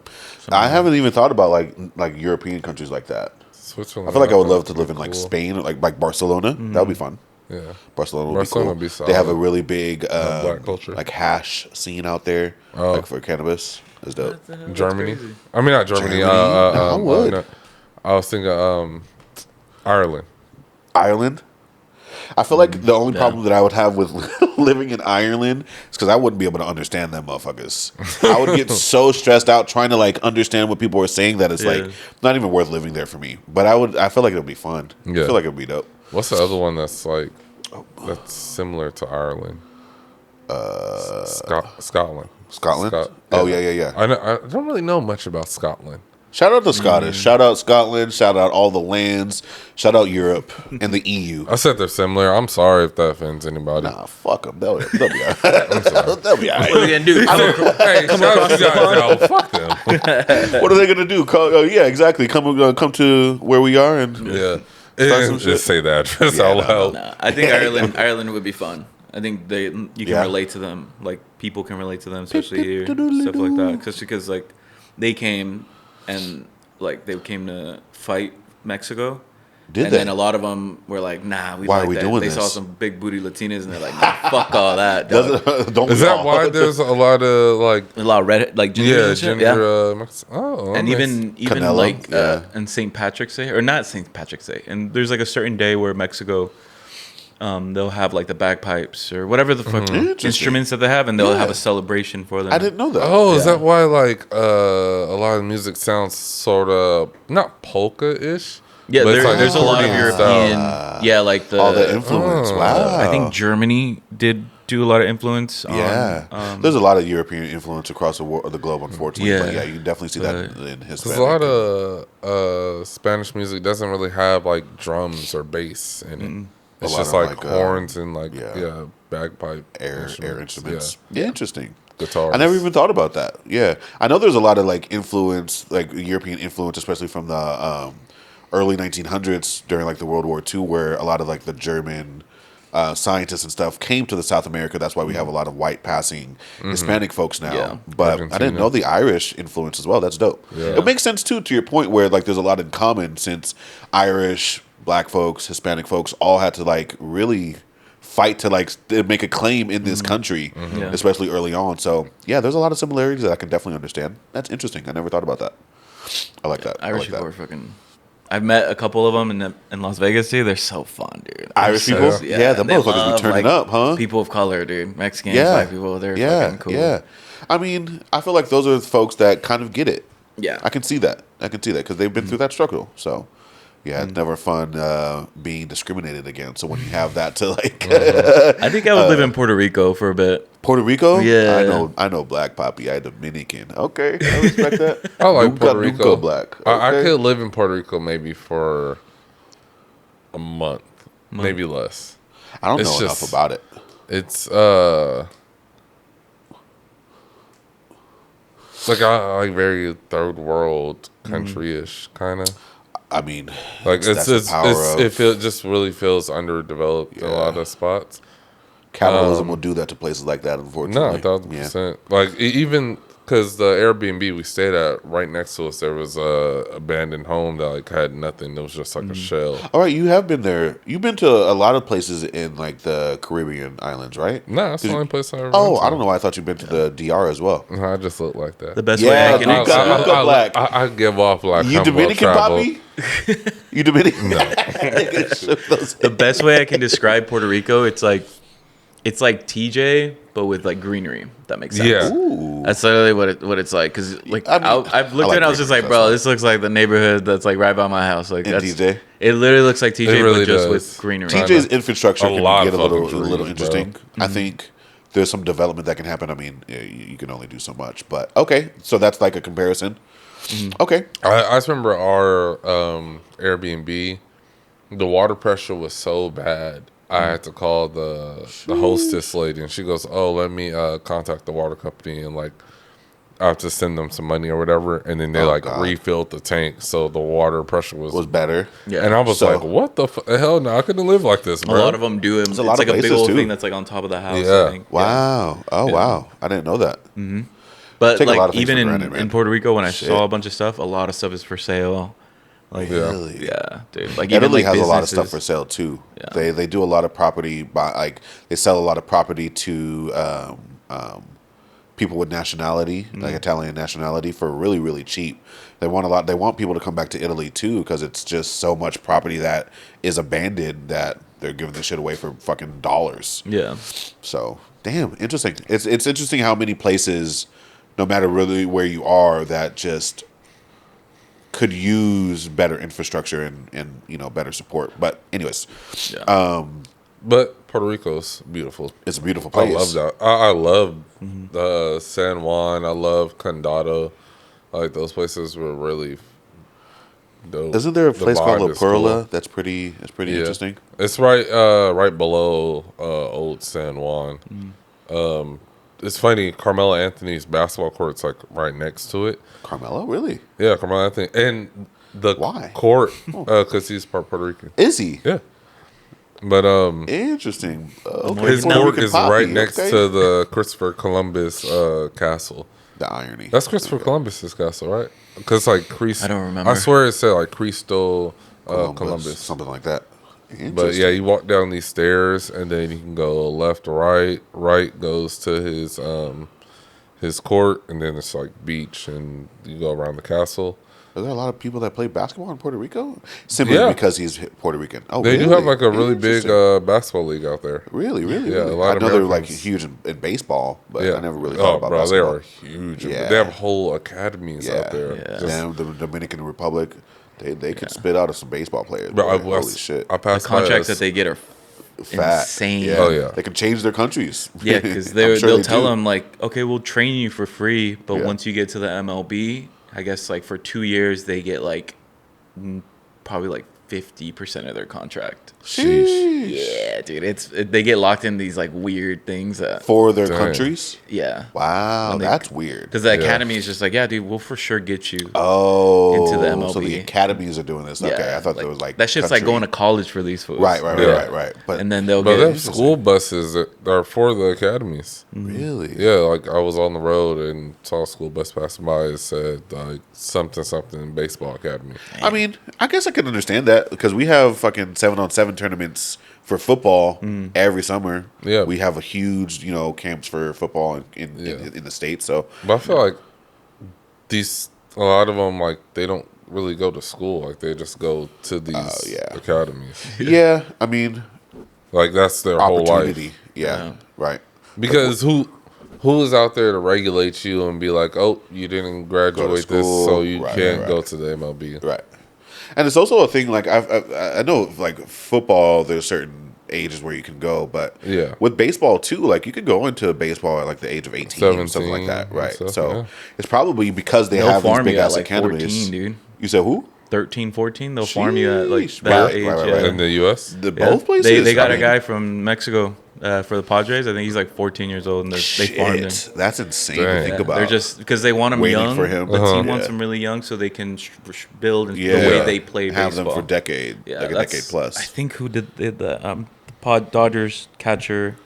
I haven't even thought about like European countries like that. Switzerland. I feel like I would love to thought live in was like cool. Spain, or like Barcelona. That would be fun. Yeah. Barcelona would Barcelona be would cool. be They have a solid. really big black culture. like hash scene out there, Oh. like for cannabis. That's dope. Germany. I mean, not Germany. Germany? I would. no. I was thinking Ireland. Ireland. I feel like the only problem that I would have with living in Ireland is because I wouldn't be able to understand them motherfuckers. I would get so stressed out trying to like understand what people are saying that it's like not even worth living there for me. But I feel like it would be fun. I Yeah. feel like it would be dope. What's the other one that's like that's similar to Ireland? Scotland. Scotland. Scot- Oh yeah. I don't really know much about Scotland. Shout out to Scottish. Shout out Scotland. Shout out all the lands. Shout out Europe and the EU. I said they're similar. I'm sorry if that offends anybody. Nah, fuck them. They'll be all right. They'll be all What are we right. gonna do? Hey, come across you guys out. Fuck them. What are they gonna do? Yeah, exactly. Come to where we are and Yeah. Start some Just shit. say the address Yeah, out no, loud. Nah, I think Ireland would be fun. I think you can Yeah. relate to them. Like people can relate to them, especially here, stuff like that. Especially because like they came and like they came to fight Mexico. Did and they? then a lot of them were like, "Nah, we Why like are we that." doing They saw this? some big booty Latinas, and they're like, "Nah, fuck all that." dog." Don't Is we that all? why there's a lot of like A lot of red, like ginger, yeah and shit. ginger? Oh, And nice. even Canelo, like yeah. in St. Patrick's Day, or not St. Patrick's Day, and there's like a certain day where Mexico, they'll have like the bagpipes or whatever the fuck Interesting. instruments that they have, and they'll Yeah. have a celebration for them. I didn't know that. Oh, is Yeah. that why like a lot of music sounds sort of not polka-ish? Yeah, but it's there's a lot of accordion European. style. Yeah, like the All the influence. Oh. Wow. I think Germany did do a lot of influence. Yeah, there's a lot of European influence across the globe, unfortunately. Yeah. but yeah, you can definitely see that in Because Hispanic. a lot of Spanish music doesn't really have like drums or bass in it. It's lot just of, like like, horns and like yeah. bagpipe air instruments. Yeah. Yeah, interesting. Guitars. I never even thought about that. Yeah, I know there's a lot of like influence, like European influence, especially from the early 1900s during like the World War II, where a lot of like the German scientists and stuff came to the South America. That's why we have a lot of white passing Hispanic folks now. Yeah. But I Argentina. didn't know the Irish influence as well. That's dope. Yeah. It makes sense too, to your point, where like there's a lot in common since Irish, Black folks, Hispanic folks all had to like really fight to like make a claim in this country, Yeah. especially early on. So yeah, there's a lot of similarities that I can definitely understand. That's interesting. I never thought about that. I like that. I Irish like people that. are fucking. I've met a couple of them in Las Vegas too. They're so fun, dude. Irish So- people? Yeah, them they motherfuckers be love, turning up, huh? People of color, dude. Mexicans, Yeah, black people, they're fucking cool. Yeah, I mean, I feel like those are the folks that kind of get it. Yeah. I can see that. Because they've been through that struggle. So, yeah, it's never fun being discriminated against. So when you have that to like I think I would live in Puerto Rico for a bit. Puerto Rico, Yeah. I know Black Poppy. I Dominican. Okay, I respect that. I like Nunca, Puerto Rico. nunca Black. I Okay. could live in Puerto Rico maybe for a month, maybe less. I don't It's know just- enough about it. It's like I like very third world country ish kind of. I mean, Like that's the power of it just really feels underdeveloped in a lot of spots. capitalism will do that to places like that. Unfortunately, No, 1,000%. Like even because the Airbnb we stayed at right next to us, there was a abandoned home that like had nothing. It was just like a shell. All right, you have been there. You've been to a lot of places in like the Caribbean islands, right? Nah, that's Did the you- only place I ever. Oh, went to. I don't know why I thought you'd been to the DR as well. I just look like that. The best Yeah, way I can Luca- explain. Luca Black. I give off like You I'm Dominican, well-traveled. Poppy? You Dominican? No. The best way I can describe Puerto Rico, it's like TJ, but with like greenery. If that makes sense. Yeah. Ooh. That's literally what it's like. Cause like I mean, I've looked I like at it, I was just greenery, like, bro, that's this looks like the neighborhood that's like right by my house. Like In that's TJ? It literally looks like TJ, It really but just does. with greenery. TJ's infrastructure A can lot get a of little fucking trees, interesting. I think there's some development that can happen. I mean, yeah, you can only do so much. But okay, so that's like a comparison. Okay. I just remember our Airbnb. The water pressure was so bad. I had to call the hostess lady, and she goes, "Oh, let me contact the water company and like I have to send them some money or whatever." And then they God. refilled the tank, so the water pressure was better. Yeah. And I was So- like, "What the hell? No, I couldn't live like this, A bro." lot of them do it. It's a lot like of a big places, old too. thing that's like on top of the house. Yeah. I think. Wow. Oh wow. I didn't know that. But Take a lot like of things even for in, granted, man. in Puerto Rico, when I Shit. saw a bunch of stuff, a lot of stuff is for sale. Like Yeah. Really? yeah, dude. Like even Italy like has a lot of stuff for businesses. sale too. Yeah. They do a lot of property by like they sell a lot of property to people with nationality, like Italian nationality, for really really cheap. They want a lot. They want people to come back to Italy too because it's just so much property that is abandoned that they're giving this shit away for fucking dollars. Yeah. So damn interesting. It's interesting how many places, no matter really where you are, that just could use better infrastructure and better support. But anyways, But Puerto Rico's beautiful. it's a beautiful I place. love that. I love San Juan. I love Condado. Like those places were really dope. Isn't there a The place called vibe La is Perla cool. that's pretty Yeah. interesting? It's right below Old San Juan. It's funny. Carmelo Anthony's basketball court's like right next to it. Carmelo, really? Yeah, Carmelo Anthony, and the Why? court because he's part Puerto Rican. Is he? Yeah, but Interesting. Okay, his Puerto court Rican is poppy, right next okay. to the Christopher Columbus castle. The irony. That's Christopher Columbus's castle, right? Because like I don't remember. I swear it said like Cristo Columbus. Something like that. But Interesting. yeah, you walk down these stairs and then you can go left or right. Right goes to his court, and then it's like beach, and you go around the castle. Are there a lot of people that play basketball in Puerto Rico? Simply Yeah. because he's Puerto Rican. Oh, They do really? have like a really big Interesting. basketball league out there. Really? Yeah, Really? a lot I of know they're like Americans. huge in baseball, but Yeah, I never really thought about bro, basketball. they are huge. Yeah. They have whole academies out there. Yeah. Just- Damn, the Dominican Republic, they could spit out some baseball players. Bro, Boy. Holy shit. I The passed by contracts us- that they get are Fat. insane. Yeah. Oh, yeah. They can change their countries. Yeah, because I'm sure they'll they tell do. them like, okay, we'll train you for free, but Yeah. once you get to the MLB, I guess like for 2 years they get like probably like 50% of their contract. Sheesh. Yeah, dude, they get locked in these like weird things that For their Dang. countries? yeah, Wow, When they- that's weird. because the Yeah. academy is just like, yeah, dude, we'll for sure get you. Oh, into the MLB. So the academies are doing this. Okay, Yeah, I thought there was like that shit's like country- going to college for these fools. Right. Yeah. But And then they'll But they get have school buses that are for the academies. really, Yeah, like I was on the road and saw a school bus passing by. It said like something baseball academy. I mean, I guess I can understand that because we have fucking 7-on-7 tournaments for football every summer. Yeah. we have a huge, camps for football in the States. So But I feel like a lot of them like they don't really go to school. Like they just go to these yeah. academies. yeah, I mean, Like that's their whole opportunity. life. Yeah, right. Because who is out there to regulate you and be like, oh, you didn't graduate this, school. so you Right, can't right, go right. to the MLB. Right. And it's also a thing like I know like football there's certain ages where you can go, but Yeah. with baseball too, like you could go into baseball at like the age of 18 or something like 17 that, and right? stuff, so yeah. it's probably because they They'll have these farm big you at ass like academies. 14, dude. You said who? 13, 14, they'll farm you at like Sheesh. that Right, age. right, right, yeah. right. In the U.S. The Yeah. both places. They got I a mean, guy from Mexico for the Padres. I think he's like 14 years old, and they farmed him. shit, that's insane Dang. to Yeah, think Yeah, about. they're just because they want him Waiting young. for him. The team Yeah. wants him really young so they can build the Yeah. way they play have baseball. them for decade, Yeah, like a that's- decade plus. I think who did the Dodgers catcher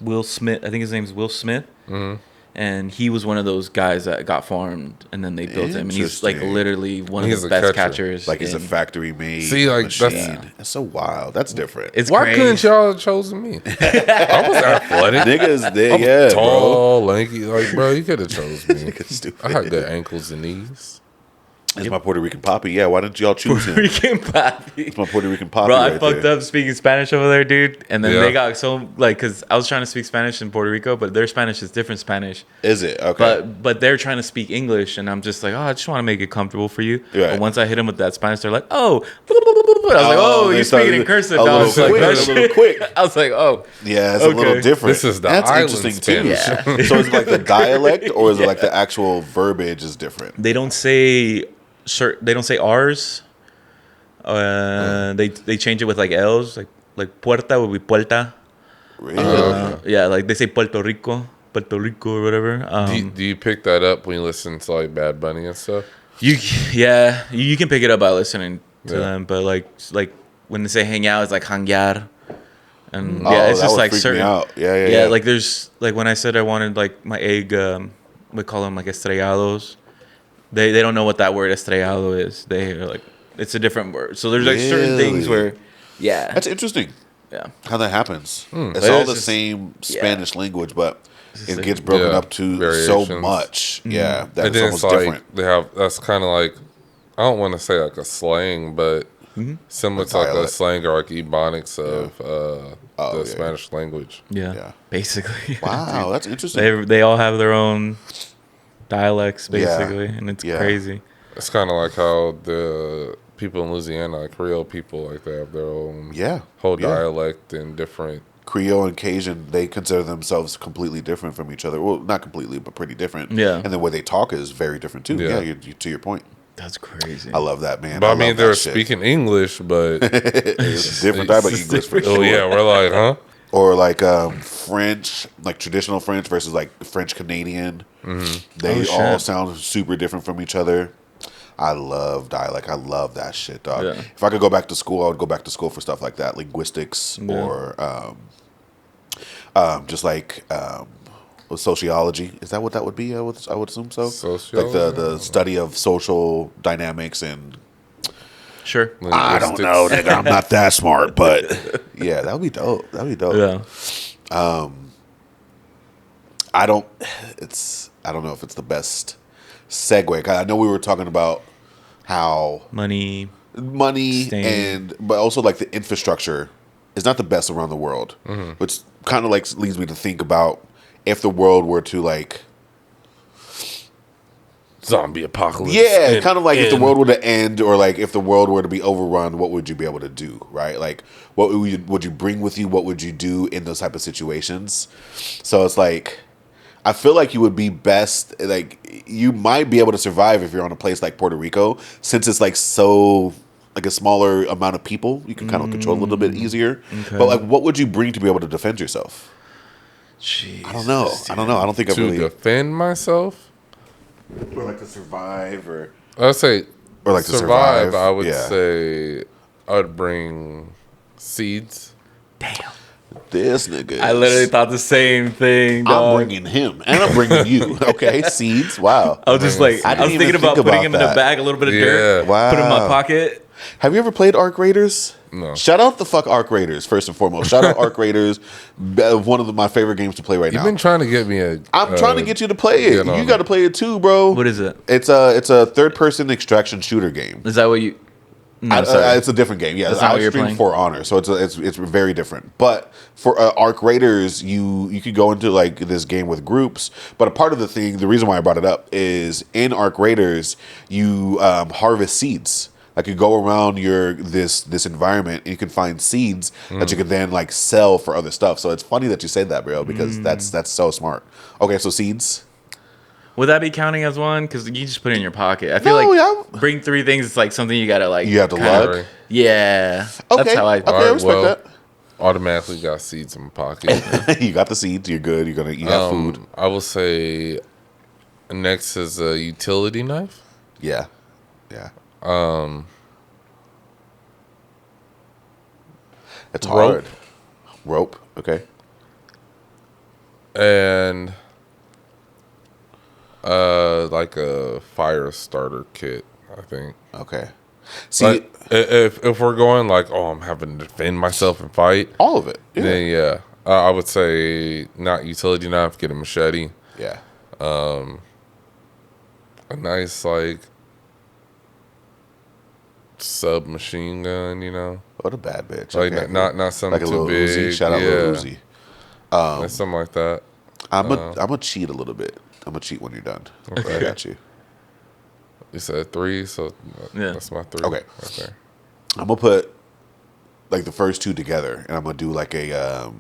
Will Smith. I think his name's Will Smith. Mm-hmm. And he was one of those guys that got farmed, and then they built him. And he's like Interesting. literally one of He's the a best catcher. catchers. Like it's a in- factory made See, like, machine. that's- That's so wild. That's different. It's Why crazy. couldn't y'all have chosen me? I was athletic. Niggas, they, I'm yeah, tall, lanky. Like, bro, you could have chose me. bro. Stupid. I had good ankles and knees. It's my Puerto Rican poppy. Yeah, why didn't y'all choose him? Freaking Pappy. It's my Puerto Rican poppy. Bro, I right fucked there. up speaking Spanish over there, dude. And then Yeah. they got so like, cause I was trying to speak Spanish in Puerto Rico, but their Spanish is different Spanish. Is it okay? But they're trying to speak English, and I'm just like, oh, I just want to make it comfortable for you. Right. But once I hit them with that Spanish, they're like, oh, I was like, oh, they you're speaking in started cursive. a dog. little I was like, quick, that a little shit- quick. I was like, oh, Yeah, it's a little Okay. different. This is the That's island interesting Spanish. too. Yeah. So is it like the dialect or is it like the actual verbiage is different? they don't say they don't say R's. They change it with like L's, like puerta would be puerta. Really? Yeah, like they say Puerto Rico or whatever. Do you pick that up when you listen to like Bad Bunny and stuff? You can pick it up by listening to Yeah. them, but like when they say hang out, it's like hangar, and Oh, yeah, it's that just would like freak me certain. out. Yeah. Yeah, like there's like when I said I wanted like my egg, we call them like estrellados. They don't know what that word estrellado is. They are like it's a different word. So there's like certain things Really? where, yeah, That's interesting yeah. how that happens. It's But all it's the just- same yeah. Spanish language, but just it like- gets broken Yeah, up to variations. so much. Yeah, that And it's then it's almost like different. they have that's kind of like I don't want to say like a slang, but similar A to like a dialect. slang or like ebonics of Oh, the yeah. Spanish language. Yeah, Yeah. basically. Wow, that's interesting. they all have their own dialects Yeah. basically, and it's Yeah. crazy. It's kind of like how the people in Louisiana, like Creole people, like they have their own whole dialect and different. Creole and Cajun, they consider themselves completely different from each other. Well, not completely, but pretty different. Yeah. And the way they talk is very different too. Yeah. Yeah, to your point. That's crazy. I love that, man. But I mean, love they're that shit. speaking English, but It's a different type of English for sure. oh yeah, we're like, huh? Or like French, like traditional French versus like French Canadian. Mm-hmm. They all sound super different from each other. I love dialect. I love that shit, dog. Yeah. If I could go back to school, I would go back to school for stuff like that, linguistics or just like sociology. Is that what that would be? I would assume so. Sociology? Like the study of social dynamics and. Sure. I don't know, nigga. I'm not that smart, but yeah, that would be dope. That'd be dope. Yeah. I don't know if it's the best segue. 'Cause I know we were talking about how Money. but also like the infrastructure is not the best around the world, which kind of like leads me to think about if the world were to like zombie apocalypse. yeah, kind of like if the world were to end, or like if the world were to be overrun, what would you be able to do, right? Like, what would you bring with you? What would you do in those type of situations? So it's like, I feel like you would be best, like, you might be able to survive if you're on a place like Puerto Rico, since it's like so, like a smaller amount of people, you can kind of control a little bit easier. Okay. But like, what would you bring to be able to defend yourself? Jeez, I don't know. I don't think I to really. defend myself. Or like to survive, or I'd say or like to survive. I would Yeah. say I'd bring seeds. Damn. This nigga. I literally thought the same thing, dog. I'm bringing him, and I'm bringing you. Okay, seeds. Wow. I was just like, I I was didn't thinking even about think putting about him in a that. bag, a little bit of Yeah. dirt, Wow. put him in my pocket. Have you ever played Arc Raiders? No. Shout out the fuck Arc Raiders first and foremost. Shout out Arc Raiders. One of my favorite games to play right You've now. been trying to get me a. I'm trying to get you to play it. get on You it. got to play it too, bro. What is it? It's a third person extraction shooter game. Is that what you? No, sorry. It's a different game. Yeah, That's not I what you're stream playing? For Honor, so it's very different. But for Arc Raiders, you could go into like this game with groups. But a part of the reason why I brought it up is in Arc Raiders, you harvest seeds. Like you go around this environment and you can find seeds that you can then like sell for other stuff. So it's funny that you say that, bro, because that's so smart. Okay, so seeds. Would that be counting as one? Because you just put it in your pocket. I feel No, like yeah. bring 3 things. It's like something you gotta like. You have to kinda- lug. Yeah. Okay, That's how I. okay, I respect that. Automatically got seeds in my pocket. You got the seeds. You're good. You have food. I will say next is a utility knife. Yeah, yeah. It's hard. Rope. Okay. And like a fire starter kit, I think. Okay. See, Like, if we're going like, oh, I'm having to defend myself and fight, all of it. Yeah. then yeah, I would say not utility knife, get a machete, Yeah. a nice like submachine gun, you know, What a bad bitch. like Okay. not something like a too little big. Uzi. Shout out little Uzi. Like something like that. I'm a cheat a little bit. I'm a cheat when you're done. Okay. I got you. You said 3, so Yeah. that's my 3. Okay. right there. I'm gonna put like the first 2 together, and I'm gonna do like a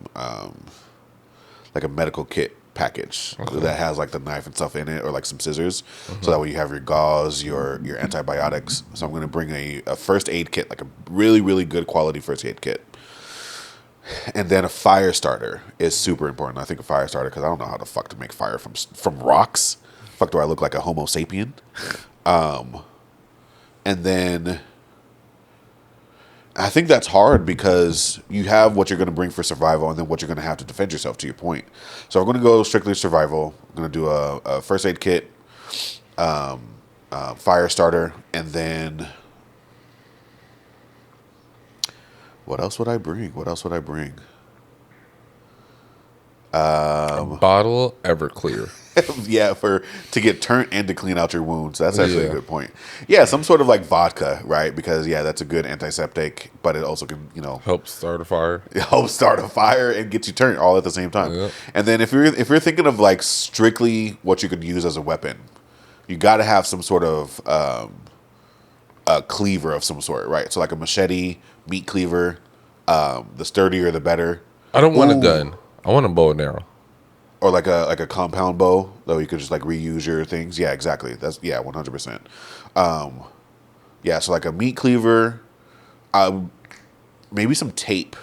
medical kit package that has like the knife and stuff in it, or like some scissors, so that way you have your gauze, your antibiotics. So I'm gonna bring a first aid kit, like a really really good quality first aid kit, and then a fire starter is super important. I think a fire starter because I don't know how the fuck to make fire from rocks. Fuck, do I look like a Homo sapien? And then I think that's hard because you have what you're going to bring for survival and then what you're going to have to defend yourself, to your point. So I'm going to go strictly survival. I'm going to do a first aid kit, fire starter, and then what else would I bring? Bottle Everclear. Yeah, to get turnt and to clean out your wounds. That's actually a Yeah. good point. Yeah, some sort of like vodka, right? Because that's a good antiseptic, but it also can, Help start a fire. help start a fire and get you turned all at the same time. Yeah. And then if you're thinking of like strictly what you could use as a weapon, you got to have some sort of a cleaver of some sort, right? So like a machete, meat cleaver. The sturdier, the better. I don't want a Ooh. gun. I want a bow and arrow. Or like a compound bow, though you could just like reuse your things. Yeah, exactly. That's 100%. Yeah, so like a meat cleaver, maybe some tape.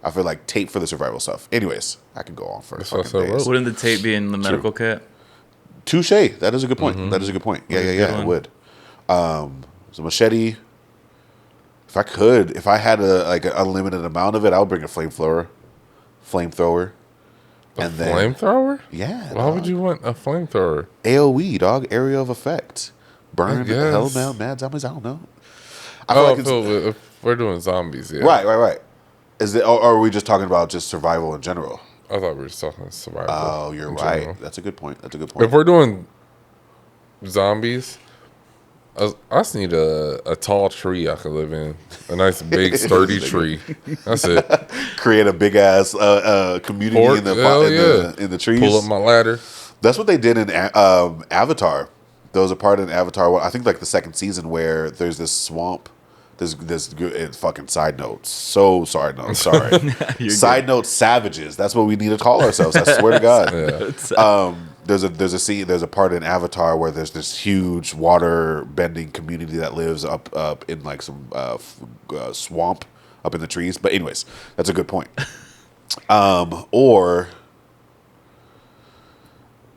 I feel like tape for the survival stuff. Anyways, I can go on for That's fucking also days. rope. Wouldn't the tape be in the medical kit? Touche. That is a good point. That is a good point. Yeah, Good it one. would. So machete. If I had an unlimited amount of it, I would bring a flamethrower. And then Flamethrower? yeah, Why would you want a flamethrower? AOE, dog, area of effect. Burn guess. hell now, mad zombies. I don't know. If we're doing zombies, yeah. Right. Is it? Or are we just talking about just survival in general? I thought we were just talking survival. Oh, you're in right. general. That's a good point. If we're doing zombies, I just need a tall tree I can live in. A nice big sturdy tree. That's it. Create a big ass community Fort, in the hell yeah. in the trees. Pull up my ladder. That's what they did in Avatar. There was a part in Avatar, I think like the second season, where there's this swamp. This good fucking side note. So sorry, no, sorry. Side note, savages. That's what we need to call ourselves. I swear to God. Yeah. There's a part in Avatar where there's this huge water bending community that lives up in like some swamp up in the trees. But anyways, that's a good point. Or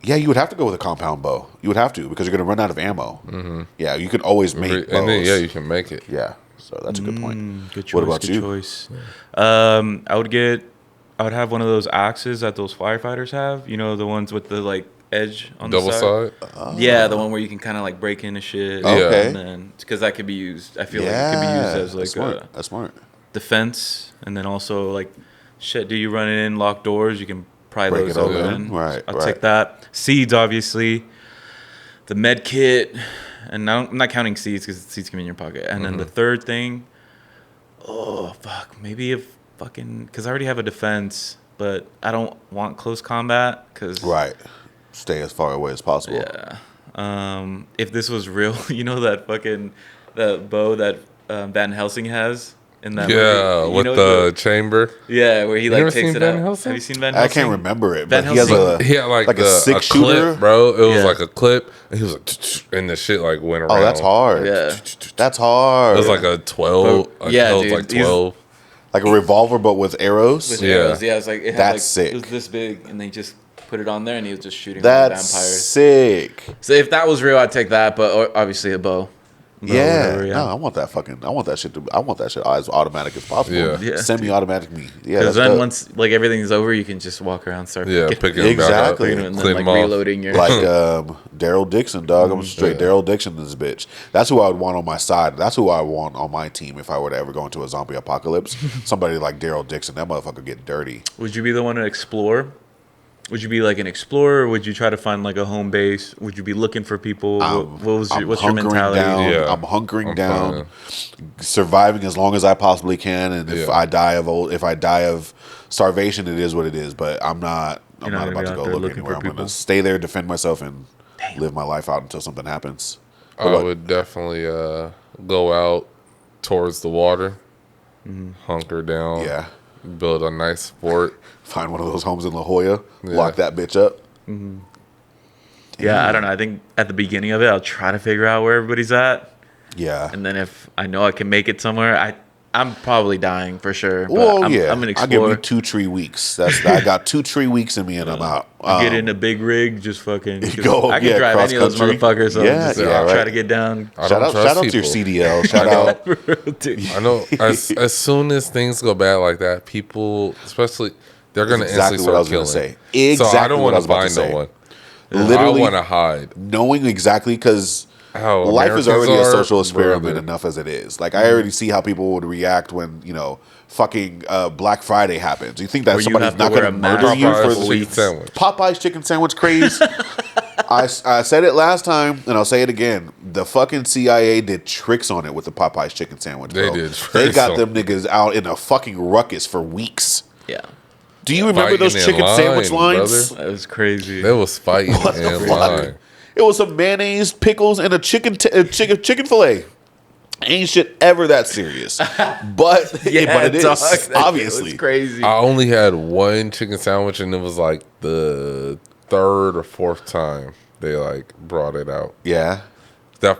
yeah, you would have to go with a compound bow. You would have to because you're going to run out of ammo. Mm-hmm. Yeah, you can always make bows. And then you can make it. Yeah, so that's a good point. Good choice. What about good you? choice. I would have one of those axes that those firefighters have. You know, the ones with the like edge on Double the side. side? Yeah, the one where you can kind of like break into shit. Okay. And then because that could be used. I feel like it could be used as like that's smart. defense, and then also like shit. Do you run it in locked doors? You can pry Break those it open. open. Right, I'll right. take that. Seeds, obviously. The med kit, and I'm not counting seeds because seeds can be in your pocket. And then the third thing, maybe if because I already have a defense, but I don't want close combat because Right. Stay as far away as possible. yeah. If this was real, you know that the bow that Van Helsing has in that Yeah, movie? You with know the chamber. yeah, where he never like seen takes it Van out. Helsing? Have you seen Van I Helsing? can't remember it, Van but he has Helsing. He had like a a six clip, shooter, bro. It was Yeah. like a clip, and he was like, and the shit like went around. Oh, that's hard. Yeah. That's hard. It was like a 12. Yeah, it was dude, like he's- 12. Like a revolver, but with arrows. With Yeah. arrows. Yeah, it's like it had That's like, sick. It was this big, and they just put it on there, and he was just shooting all the That's vampires. sick. So if that was real, I'd take that, but obviously a bow. Yeah. whatever, No, I want that shit as automatic as possible. Yeah. Yeah. Semi-automatic me. Yeah. Because That's then dope. once like everything's over, you can just walk around, start Yeah, picking, picking them back Exactly. up, and then clean like them off. reloading your. like Daryl Dixon, dog. I'm straight Yeah. Daryl Dixon in this bitch. That's who I would want on my side. That's who I want on my team if I were to ever go into a zombie apocalypse. Somebody like Daryl Dixon. That motherfucker get dirty. Would you be the one to explore? Would you be like an explorer? Or would you try to find like a home base? Would you be looking for people? What's your hunkering mentality? Down. Yeah. I'm hunkering I'm down, surviving as long as I possibly can. And if Yeah. I die of starvation, it is what it is. But I'm not You're about not gonna be to out go there look looking anywhere. for I'm going to people? stay there, defend myself, and live my life out until something happens. I would definitely go out towards the water, hunker down, Yeah. build a nice fort. Find one of those homes in La Jolla, Yeah. lock that bitch up. Yeah, I don't know. I think at the beginning of it, I'll try to figure out where everybody's at, Yeah. and then if I know I can make it somewhere, I'm probably dying for sure. But Well, I'm yeah. gonna I'll give explore. me 2-3 weeks. I got 2-3 weeks in me, and I'm out. Get in a big rig, just fucking. 'cause Go, I can yeah, drive any of those cross-country. motherfuckers. So Yeah, just, yeah, try right. to get down. I Shout don't out trust to your people. CDL. Shout out. Dude. I know as soon as things go bad like that, people, especially, they're going to Exactly instantly what I start was gonna killing. say. So I Exactly don't what want I was to about to find say. no one. Literally, I want to hide. knowing exactly because How life is Americans already a are, social experiment brother. enough as it is. Like I already see how people would react when fucking Black Friday happens. You think that Where you somebody's have to not wear going to a mask murder you for for a the week. chicken sandwich. Popeye's chicken sandwich craze? I said it last time, and I'll say it again. The fucking CIA did tricks on it with the Popeye's chicken sandwich. They Bro. did They tricks got on them niggas out in a fucking ruckus for weeks. Yeah, Do you remember those Fighting in chicken sandwich line, lines? brother. that was crazy. They was fighting What the in fuck? line. It was some mayonnaise, pickles, and a chicken fillet. Ain't shit ever that serious, but but it is dog, that obviously shit was crazy. I only had one chicken sandwich, and it was like the third or fourth time they like brought it out. Yeah, The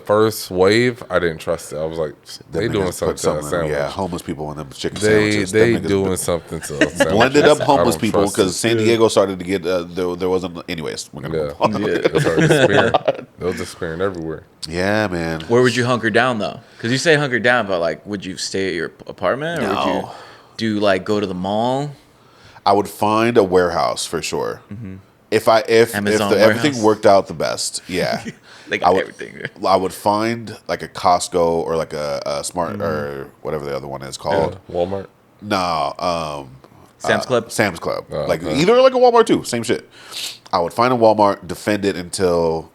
first wave, I didn't trust it. I was like, they Them doing niggas something put to that sandwich. yeah, homeless people in them chicken They sandwiches. Them niggas doing something to those blended up sandwiches. I homeless don't people trust because it. San Diego started to get there wasn't. Anyways, we're gonna move on. It started disappearing. They was disappearing everywhere. Yeah, man. Where would you hunker down though? Because you say hunker down, but like, would you stay at your apartment or would you No. do like go to the mall? I would find a warehouse for sure. If Amazon everything warehouse. worked out the best, yeah. They got I would- everything. I would find like a Costco or like a Smart or whatever the other one is called. Walmart. No, Sam's Club. Sam's Club. Oh, Like okay. either like a Walmart too, same shit. I would find a Walmart, defend it until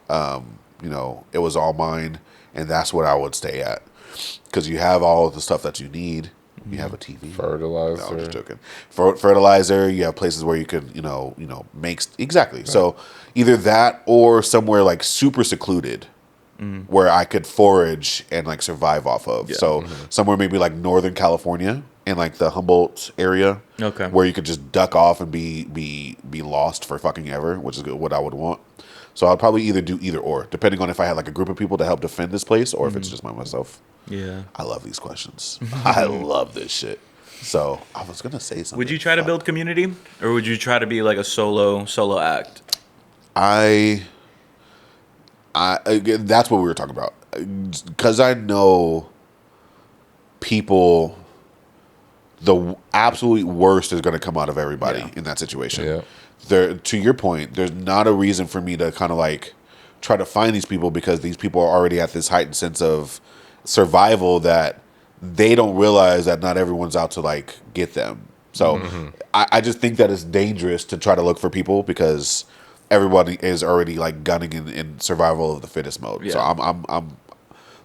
it was all mine, and that's what I would stay at. Because you have all of the stuff that you need. You have a TV, Fertilizer. No, I'm just joking. Fertilizer. You have places where you could make exactly. So either that or somewhere like super secluded. Where I could forage and like survive off of. So somewhere maybe like Northern California in like the Humboldt area. Okay. Where you could just duck off and be lost for fucking ever, which is what I would want. So I'd probably either do either or, depending on if I had like a group of people to help defend this place or if it's just by myself. Yeah. I love these questions. I love this shit. So I was gonna say something. Would you try to build community, or would you try to be like a solo act? Again, that's what we were talking about. Because I know people, the absolute worst is going to come out of everybody in that situation. Yeah. To your point, there's not a reason for me to kind of like try to find these people because these people are already at this heightened sense of survival that they don't realize that not everyone's out to like get them. So I just think that it's dangerous to try to look for people because everybody is already like gunning in survival of the fittest mode. Yeah. So I'm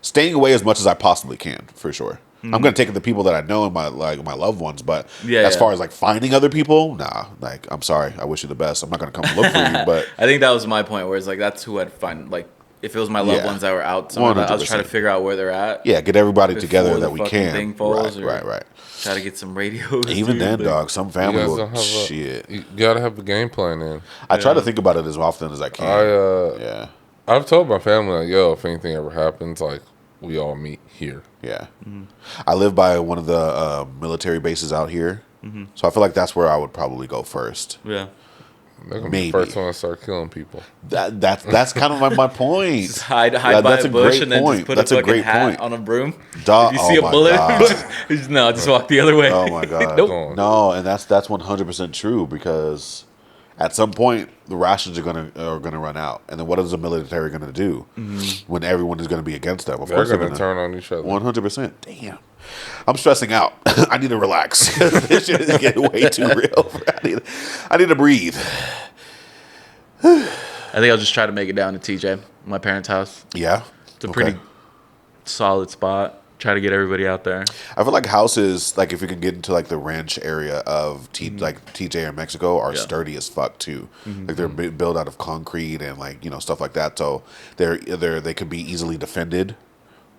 staying away as much as I possibly can for sure. I'm gonna take the people that I know and my loved ones, but as far as like finding other people, nah. Like I'm sorry, I wish you the best. I'm not gonna come look for you, but I think that was my point, where it's like that's who I'd find. Like if it was my loved Yeah. ones that were out somewhere, I was trying to 100%. figure out where they're at. yeah, get everybody Before together the that we fucking can. thing falls, or- Right. Try to get some radios. Even dude, then, like- dog, some You family guys will don't have shit. you gotta have a game plan in. I try to think about it as often as I can. Yeah. I've told my family like, yo, if anything ever happens, like we all meet here. Yeah. I live by one of the military bases out here. So I feel like that's where I would probably go first. Yeah. They're gonna Maybe. be the first one to start killing people. That's kind of my point. Just hide Yeah, by that's a a bush great and then point. just put That's a a fucking great hat point. on a broom. Dog, If you see oh a my bullet, God. just walk the other way. Oh my God. Nope. No, and that's 100% true because at some point the rations are gonna run out, and then what is the military gonna do when everyone is gonna be against them? Of They're course gonna turn on each other. 100%. Damn, I'm stressing out. I need to relax. This shit is getting way too real. I need to breathe. I think I'll just try to make it down to TJ, my parents' house. Yeah, It's a pretty solid spot. Try to get everybody out there. I feel like houses, like if you can get into like the ranch area of like TJ or Mexico, are sturdy as fuck too. Like they're built out of concrete and like stuff like that. So they could be easily defended.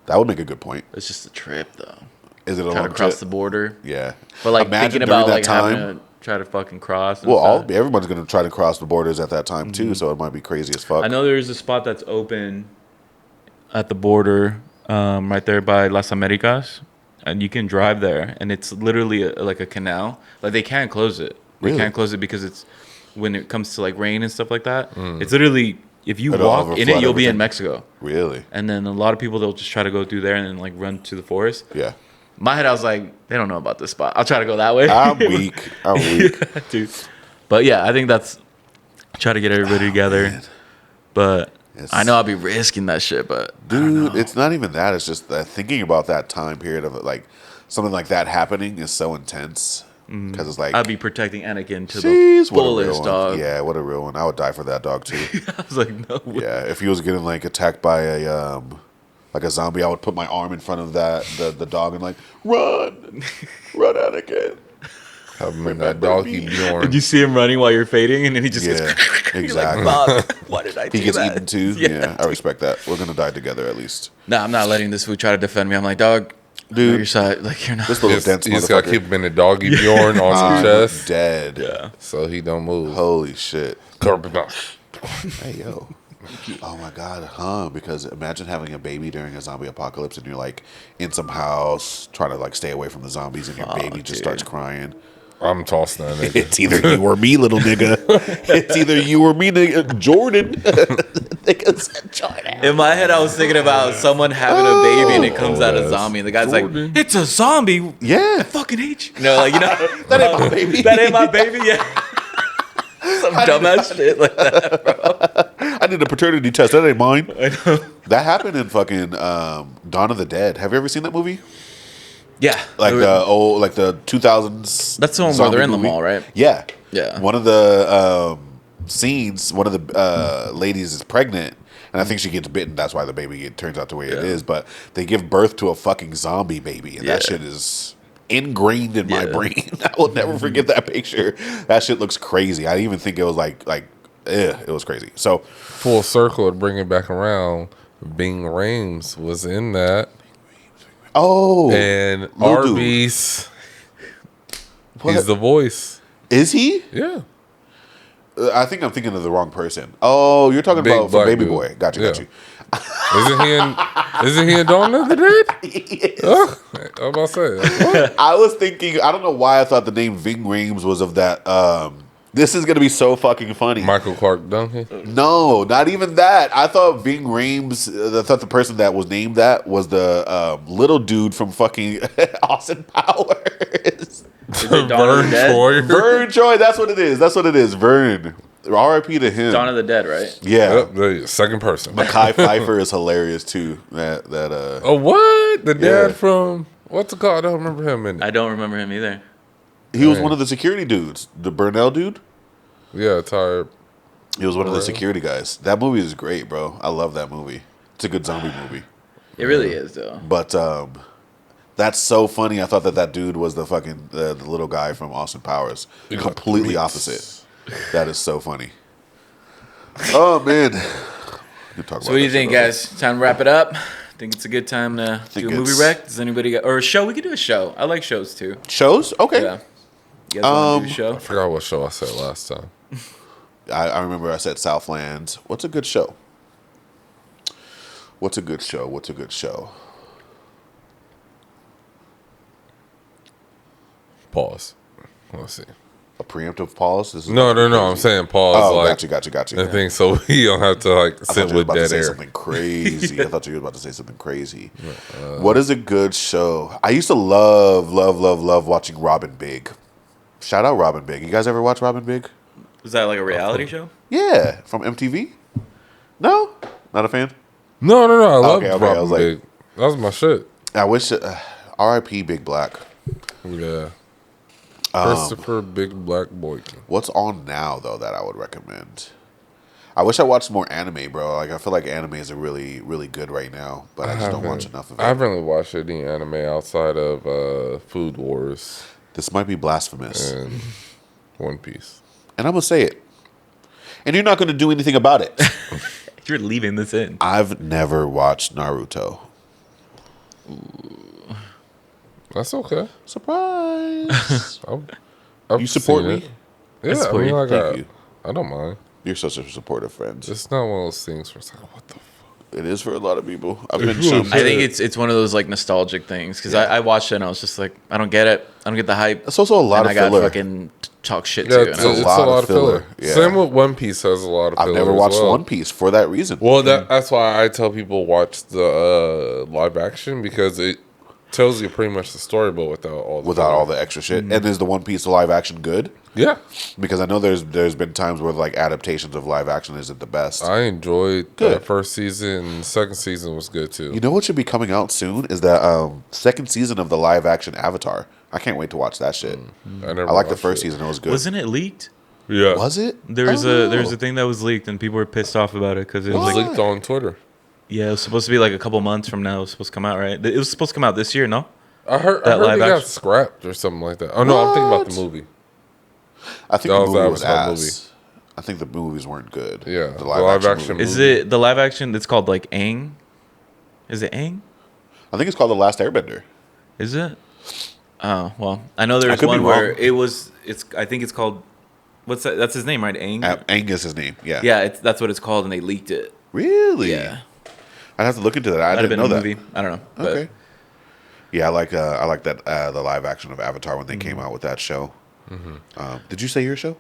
That would make a good point. It's just a trip, though. Is it a Trying long to cross trip? the border. Yeah, But like Imagine thinking during about that like time. having to try to fucking cross. And Well, stuff. everyone's gonna try to cross the borders at that time too. So it might be crazy as fuck. I know there's a spot that's open at the border, right there by Las Americas, and you can drive there, and it's literally like a canal. Like they can't close it. They Really? can't close it because it's when it comes to like rain and stuff like that. It's literally if you It'll walk in it, overflood you'll be in everything. Mexico. Really? And then a lot of people they'll just try to go through there and then like run to the forest. Yeah. In my head, I was like, they don't know about this spot. I'll try to go that way. I'm weak. Dude. But yeah, I think that's try to get everybody together. man. But It's- I know I'll be risking that shit. But I don't Dude, know. it's not even that. It's just that thinking about that time period of it, like something like that happening is so intense because it's like, I'd be protecting Anakin to jeez, the what a real fullest, one. dog. Yeah, what a real one. I would die for that dog too. I was like, no way. Yeah, if he was getting like attacked by a like a zombie, I would put my arm in front of the dog and like run, Anakin. Have him in that doggy Bjorn. Did you see him running while you're fading, and then he just Yeah, gets exactly. Like, fuck, why did I do He gets that? eaten too. Yeah, I respect that. We're gonna die together at least. Nah, I'm not letting this food try to defend me. I'm like, dog, Dude. your side. Like, you're not. This little You dense just gotta motherfucker. keep him in the doggy Bjorn on I'm the chest, dead. Yeah. so he don't move. Holy shit. Carbonite. Hey yo. Oh my god, huh? Because imagine having a baby during a zombie apocalypse and you're like in some house trying to like stay away from the zombies and your baby just starts crying. I'm tossing that nigga. It's either you or me, little nigga. It's either you or me, nigga. Jordan. Nigga said Jordan. In my head, I was thinking about someone having a baby and it comes out a that's zombie. And the guy's Jordan. like, it's a zombie. Yeah. I fucking hate you. No, like, you know, That ain't my baby. that ain't my baby. Yeah. Some dumbass shit like that, bro. I did a paternity test. That ain't mine. I know. That happened in fucking Dawn of the Dead. Have you ever seen that movie? Yeah. Like the 2000s. That's the one where zombie they're in the movie. mall, right? Yeah. Yeah. One of the scenes, one of the ladies is pregnant, and I think she gets bitten. That's why the baby turns out the way it is. But they give birth to a fucking zombie baby, and that Yeah. shit is ingrained in my Yeah. brain. I will never forget that picture. That shit looks crazy. I didn't even think it was it was crazy. So Full circle to bring it back around. Bing Rames was in that, and little dude. Arby's. What? He's the voice. Is he? Yeah. I think I'm thinking of the wrong person. Oh, you're talking Big about for black Baby dude. Boy. Got you. Isn't he in Dawn of the Dead? Yes. Oh, I was about to say. What? I was thinking. I don't know why I thought the name Ving Rhames was of that. This is gonna be so fucking funny. Michael Clark Duncan. No, not even that. I thought Ving Rhames. I thought the person that was named that was the little dude from fucking Austin Powers. Is it Dawn of the Dead? Troyer. Vern Troy. That's what it is. That's what it is. Vern. R.I.P. to him. Dawn of the Dead, right? Yeah. Yep, the second person. Kai Pfeiffer is hilarious too. Oh, what? The dad Yeah. from what's it called? I don't remember him in it. I don't remember him either. He was Man. one of the security dudes. The Burnell dude. Yeah, Tyre. He was one of the Really? security guys. That movie is great, bro. I love that movie. It's a good zombie movie. It really is, though. But that's so funny. I thought that dude was the fucking the little guy from Austin Powers. Completely opposite. That is so funny. Oh man. So what do you think, guys? Time to wrap it up. Think it's a good time to do a movie it's- rec? Does anybody got or a show? We could do a show. I like shows too. Shows? Okay. Yeah. You guys want to do a show? I forgot what show I said last time. I remember I said Southland. What's a good show? What's a good show? What's a good show? Pause. Let's see. A preemptive pause? This is No. I'm saying pause. Oh, like, gotcha. I think so. We don't have to like I thought sit you were with about to dead say air. something crazy. I thought you were about to say something crazy. What is a good show? I used to love watching Robin Big. Shout out Robin Big. You guys ever watch Robin Big? Was that like a reality show? Yeah, from MTV. No, not a fan. No. I love Okay, I Robin was like- Big. That was my shit. I wish. R.I.P. Big Black. Yeah. Christopher Big Black Boykin. What's on now though that I would recommend? I wish I watched more anime, bro. Like I feel like animes are really, really good right now, but I just don't watch enough of I it. haven't really watched any anime outside of Food Wars This might be blasphemous, and One Piece. and I'm gonna say it. And you're not gonna do anything about it. You're leaving this in. I've never watched Naruto. That's okay. Surprise! I've You support seen me? it. Yeah, support I mean, you. like, Thank you. I don't mind. You're such a supportive friend. It's not one of those things where it's like, what the fuck? It is for a lot of people. I've been really shunned. I think it's one of those like nostalgic things because I watched it and I was just like, I don't get it. I don't get the hype. It's also a lot and of I got filler. fucking talk shit Yeah, too. it's, And I was it's like, a lot of filler. Yeah. Same with One Piece has a lot of filler. I've never as watched well. One Piece for that reason. Well, that's why I tell people watch the live action because it tells you pretty much the story, but without all the extra shit. And is the One Piece live action good? Yeah, Because I know there's been times where like adaptations of live action isn't the best. I enjoyed Good. that first season. Second season was good too. You know what should be coming out soon is that second season of the live action Avatar. I can't wait to watch that shit. never I like the watched first it. season; it was good. wasn't it leaked? Yeah, Was it? There was Oh, a thing that was leaked and people were pissed off about it because it it was was like, leaked on Twitter. yeah, it was supposed to be like a couple months from now. It was supposed to come out, right? It was supposed to come out this year, no? I heard That it live got action? scrapped or something like that. Oh no, I'm thinking about the What? movie. I think That the was the movie was Avatar ass. I think the movies weren't good. Yeah, the the live, live action. action Movie. Is it the live action? It's called like Aang. Is it Aang? I think it's called The Last Airbender. Is it? Oh well, I know there's could be one where wrong. it was. It's. I think it's called. What's that? That's his name, right? Aang. Aang is his name. Yeah. Yeah, that's what it's called, and they leaked it. Really? Yeah, I'd have to look into that. I might have didn't been know a that. movie. I don't know. But Okay. Yeah, I like that the live action of Avatar when they came out with that show. Did you say your show?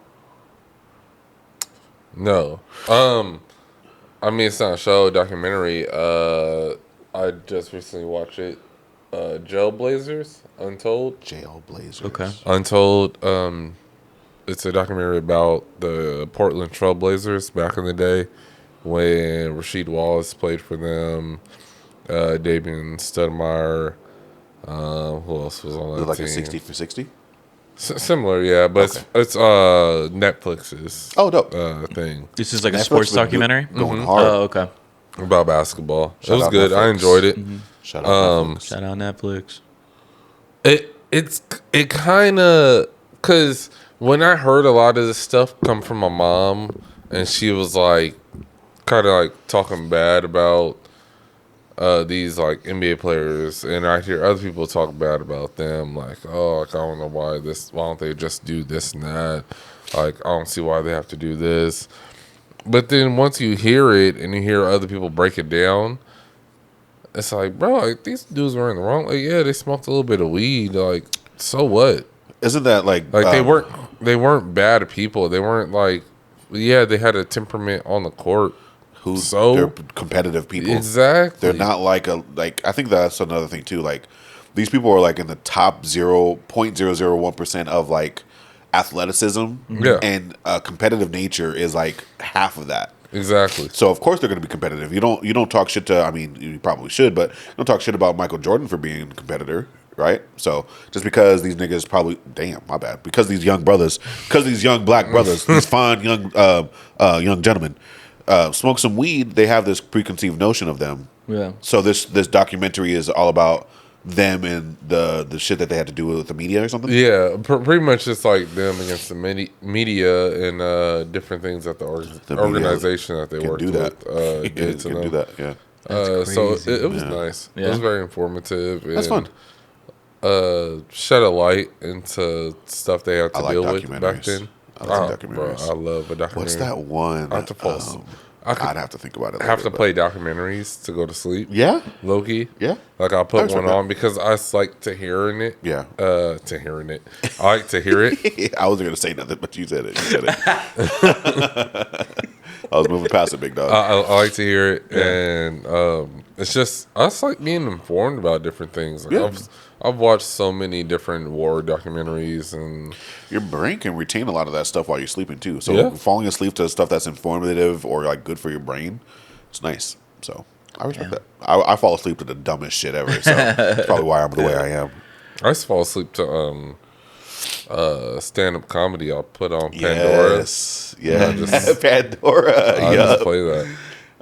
No. I mean, it's not a show, documentary. I just recently watched it. Jailblazers, Untold. Jailblazers. Okay. Untold. It's a documentary about the Portland Trailblazers back in the day when Rasheed Wallace played for them. Damian Stoudemire. Who else was on Is that it like team? a 60 for 60? Similar, yeah, but Okay. it's Netflix's Oh, dope. thing This is like a Netflix sports been documentary. going hard. Oh, okay. about basketball. Shout it was out good. I Netflix. enjoyed it. Shout out Netflix. Shout out Netflix. It kind of, because when I heard a lot of this stuff come from my mom, and she was like kind of like talking bad about these like NBA players, and I hear other people talk bad about them, like, oh, like, I don't know why don't they just do this and that, like, I don't see why they have to do this. But then once you hear it and you hear other people break it down, it's like, bro, like, these dudes were in the wrong. Like, yeah, they smoked a little bit of weed. Like, so what? Isn't that like They weren't bad people. They weren't like, yeah, they had a temperament on the court. they're competitive people? Exactly. They're not like I think that's another thing too. Like these people are like in the top 0.001% of like athleticism. Yeah. And competitive nature is like half of that. Exactly. So of course they're going to be competitive. You don't talk shit to. I mean, you probably should, but you don't talk shit about Michael Jordan for being a competitor, right? So just because these niggas probably, damn, my bad, because these young black brothers, these fine young gentlemen, smoke some weed, they have this preconceived notion of them. Yeah. So this documentary is all about them and the shit that they had to do with the media or something. Yeah, pretty much just like them against the media and different things that the media organization that they Can worked do that. with did to Can them. do that. Yeah. So crazy. it was nice. It Yeah. was very informative. That's and, fun. Shed a light into stuff they had to I like deal with back documentaries. then. I like Bro, documentaries. I love a documentary. What's that one? I have to fall asleep. I could I'd have to think about it. have to later, but- play documentaries to go to sleep. Yeah. Low-key. Yeah. Like I'll I put respect one that. on because I just like to hearing it. Yeah. To hearing it. I like to hear it. I wasn't gonna say nothing, but you said it. I was moving past it, big dog. I like to hear it, and it's just I just like being informed about different things. Like Yeah. I've watched so many different war documentaries, and Your brain can retain a lot of that stuff while you're sleeping too. So Yeah. falling asleep to stuff that's informative or like good for your brain, it's nice. So I respect that. I fall asleep to the dumbest shit ever. So that's probably why I'm the way I am. I used to fall asleep to stand up comedy. I'll put on Pandora. Yes. Yeah. just- Pandora. I Yeah. just play that.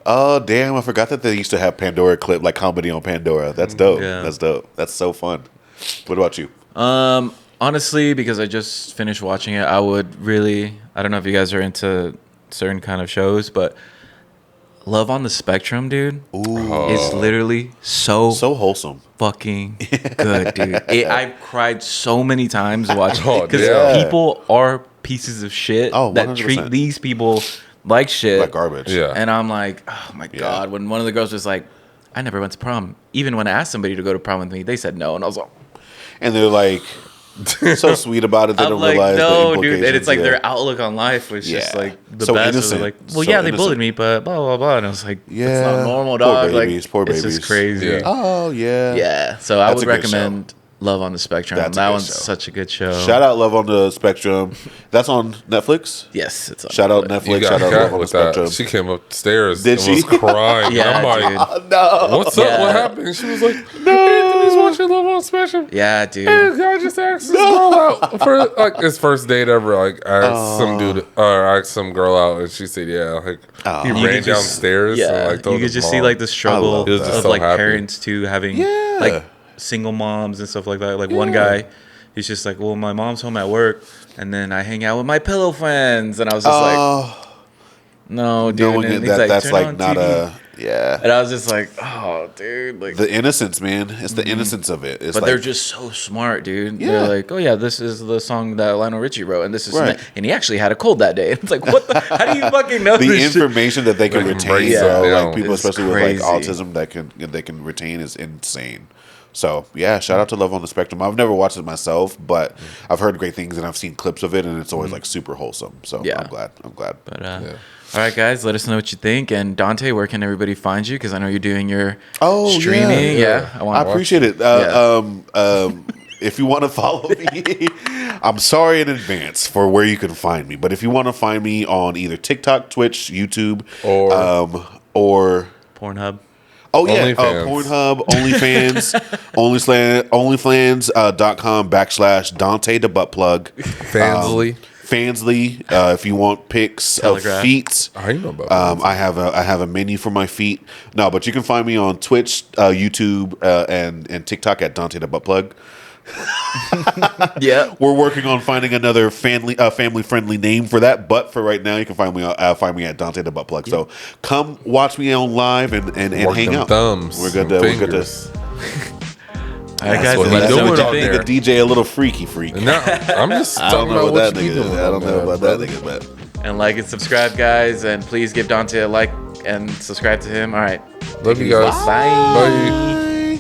Oh damn! I forgot that they used to have Pandora clip like comedy on Pandora. That's dope. Yeah. That's dope. That's so fun. What about you? Honestly, because I just finished watching it, I don't know if you guys are into certain kind of shows, but Love on the Spectrum, dude, is literally so So wholesome. fucking good, dude. I've cried so many times watching Oh, because yeah. people are pieces of shit Oh, that 100%. treat these people like shit. Like garbage. Yeah. And I'm like, oh my God. When one of the girls was like, I never went to prom. Even when I asked somebody to go to prom with me, they said no. And I was like, And they're like so sweet about it. They I'm don't like, realize the no, implications. dude. And it's like yeah. their outlook on life was just Yeah. like the So best. innocent. They're like, well, So yeah, they innocent. bullied me, but blah, blah, blah. And I was like, Yeah. it's not normal, Poor dog. babies, Like, poor it's babies. just crazy. Yeah. Oh yeah. Yeah. So I That's would a good recommend Love on the Spectrum. That's a That good one's show. such a good show. Shout out Love on the Spectrum. That's on Netflix. Yes. It's on Shout out Netflix. You Netflix. got Shout out cat Love on the with that. Spectrum. She came upstairs Did and she? was crying. Yeah, I'm like, dude. Oh no. what's up? Yeah. What happened? She was like, no, Anthony's watching Love on Spectrum. Yeah, dude. Hey, guy just asked this girl out for like his first date ever. Like, I asked some dude or I asked some girl out, and she said, "Yeah." Like, he You ran could just- downstairs. Yeah, and, like, told you could his just see mom. like the struggle love He was just of so like happy. parents too having Yeah. like single moms and stuff like that. Like one guy, he's just like, well, my mom's home at work, and then I hang out with my pillow friends, and I was just like, no, dude. Knowing And that he's that's "Turn like on not TV." yeah. And I was just like, oh, dude, like. The innocence, man. It's the innocence of it. It's But like, they're just so smart, dude. Yeah. They're like, oh yeah, this is the song that Lionel Richie wrote, and this is Right. and he actually had a cold that day. It's like, what? How do you fucking know the this shit? information that they can Like, retain, breaks it bro. down. Like people, It's especially with like crazy. autism, they can retain is insane. So yeah, shout out to Love on the Spectrum. I've never watched it myself, but I've heard great things and I've seen clips of it, and it's always like super wholesome. So Yeah. I'm glad. But all right, guys, let us know what you think. And Dante, where can everybody find you? Because I know you're doing your streaming. yeah. I appreciate it. If you want to follow me, I'm sorry in advance for where you can find me. But if you want to find me on either TikTok, Twitch, YouTube, or Pornhub. oh yeah, OnlyFans. Pornhub, OnlyFans, OnlyFans.com/ Dante the butt plug. Fansly, if you want pics Telegraph. of feet. I know about I have a menu for my feet. No, but you can find me on Twitch, YouTube, and TikTok at Dante the butt plug. Yeah. We're working on finding another family friendly name for that, but for right now, you can find me at Dante the butt plug. So come watch me on live and Work hang them out. thumbs. We're good them to. We're good fingers. to. All right, guys, what let he us know doing what out you there. think. The DJ a little freak. No, I'm just I don't talking know about what that what you nigga. doing. I don't know about that nigga, but. And like and subscribe, guys. And please give Dante a like and subscribe to him. All right. Love you guys. Bye. Bye.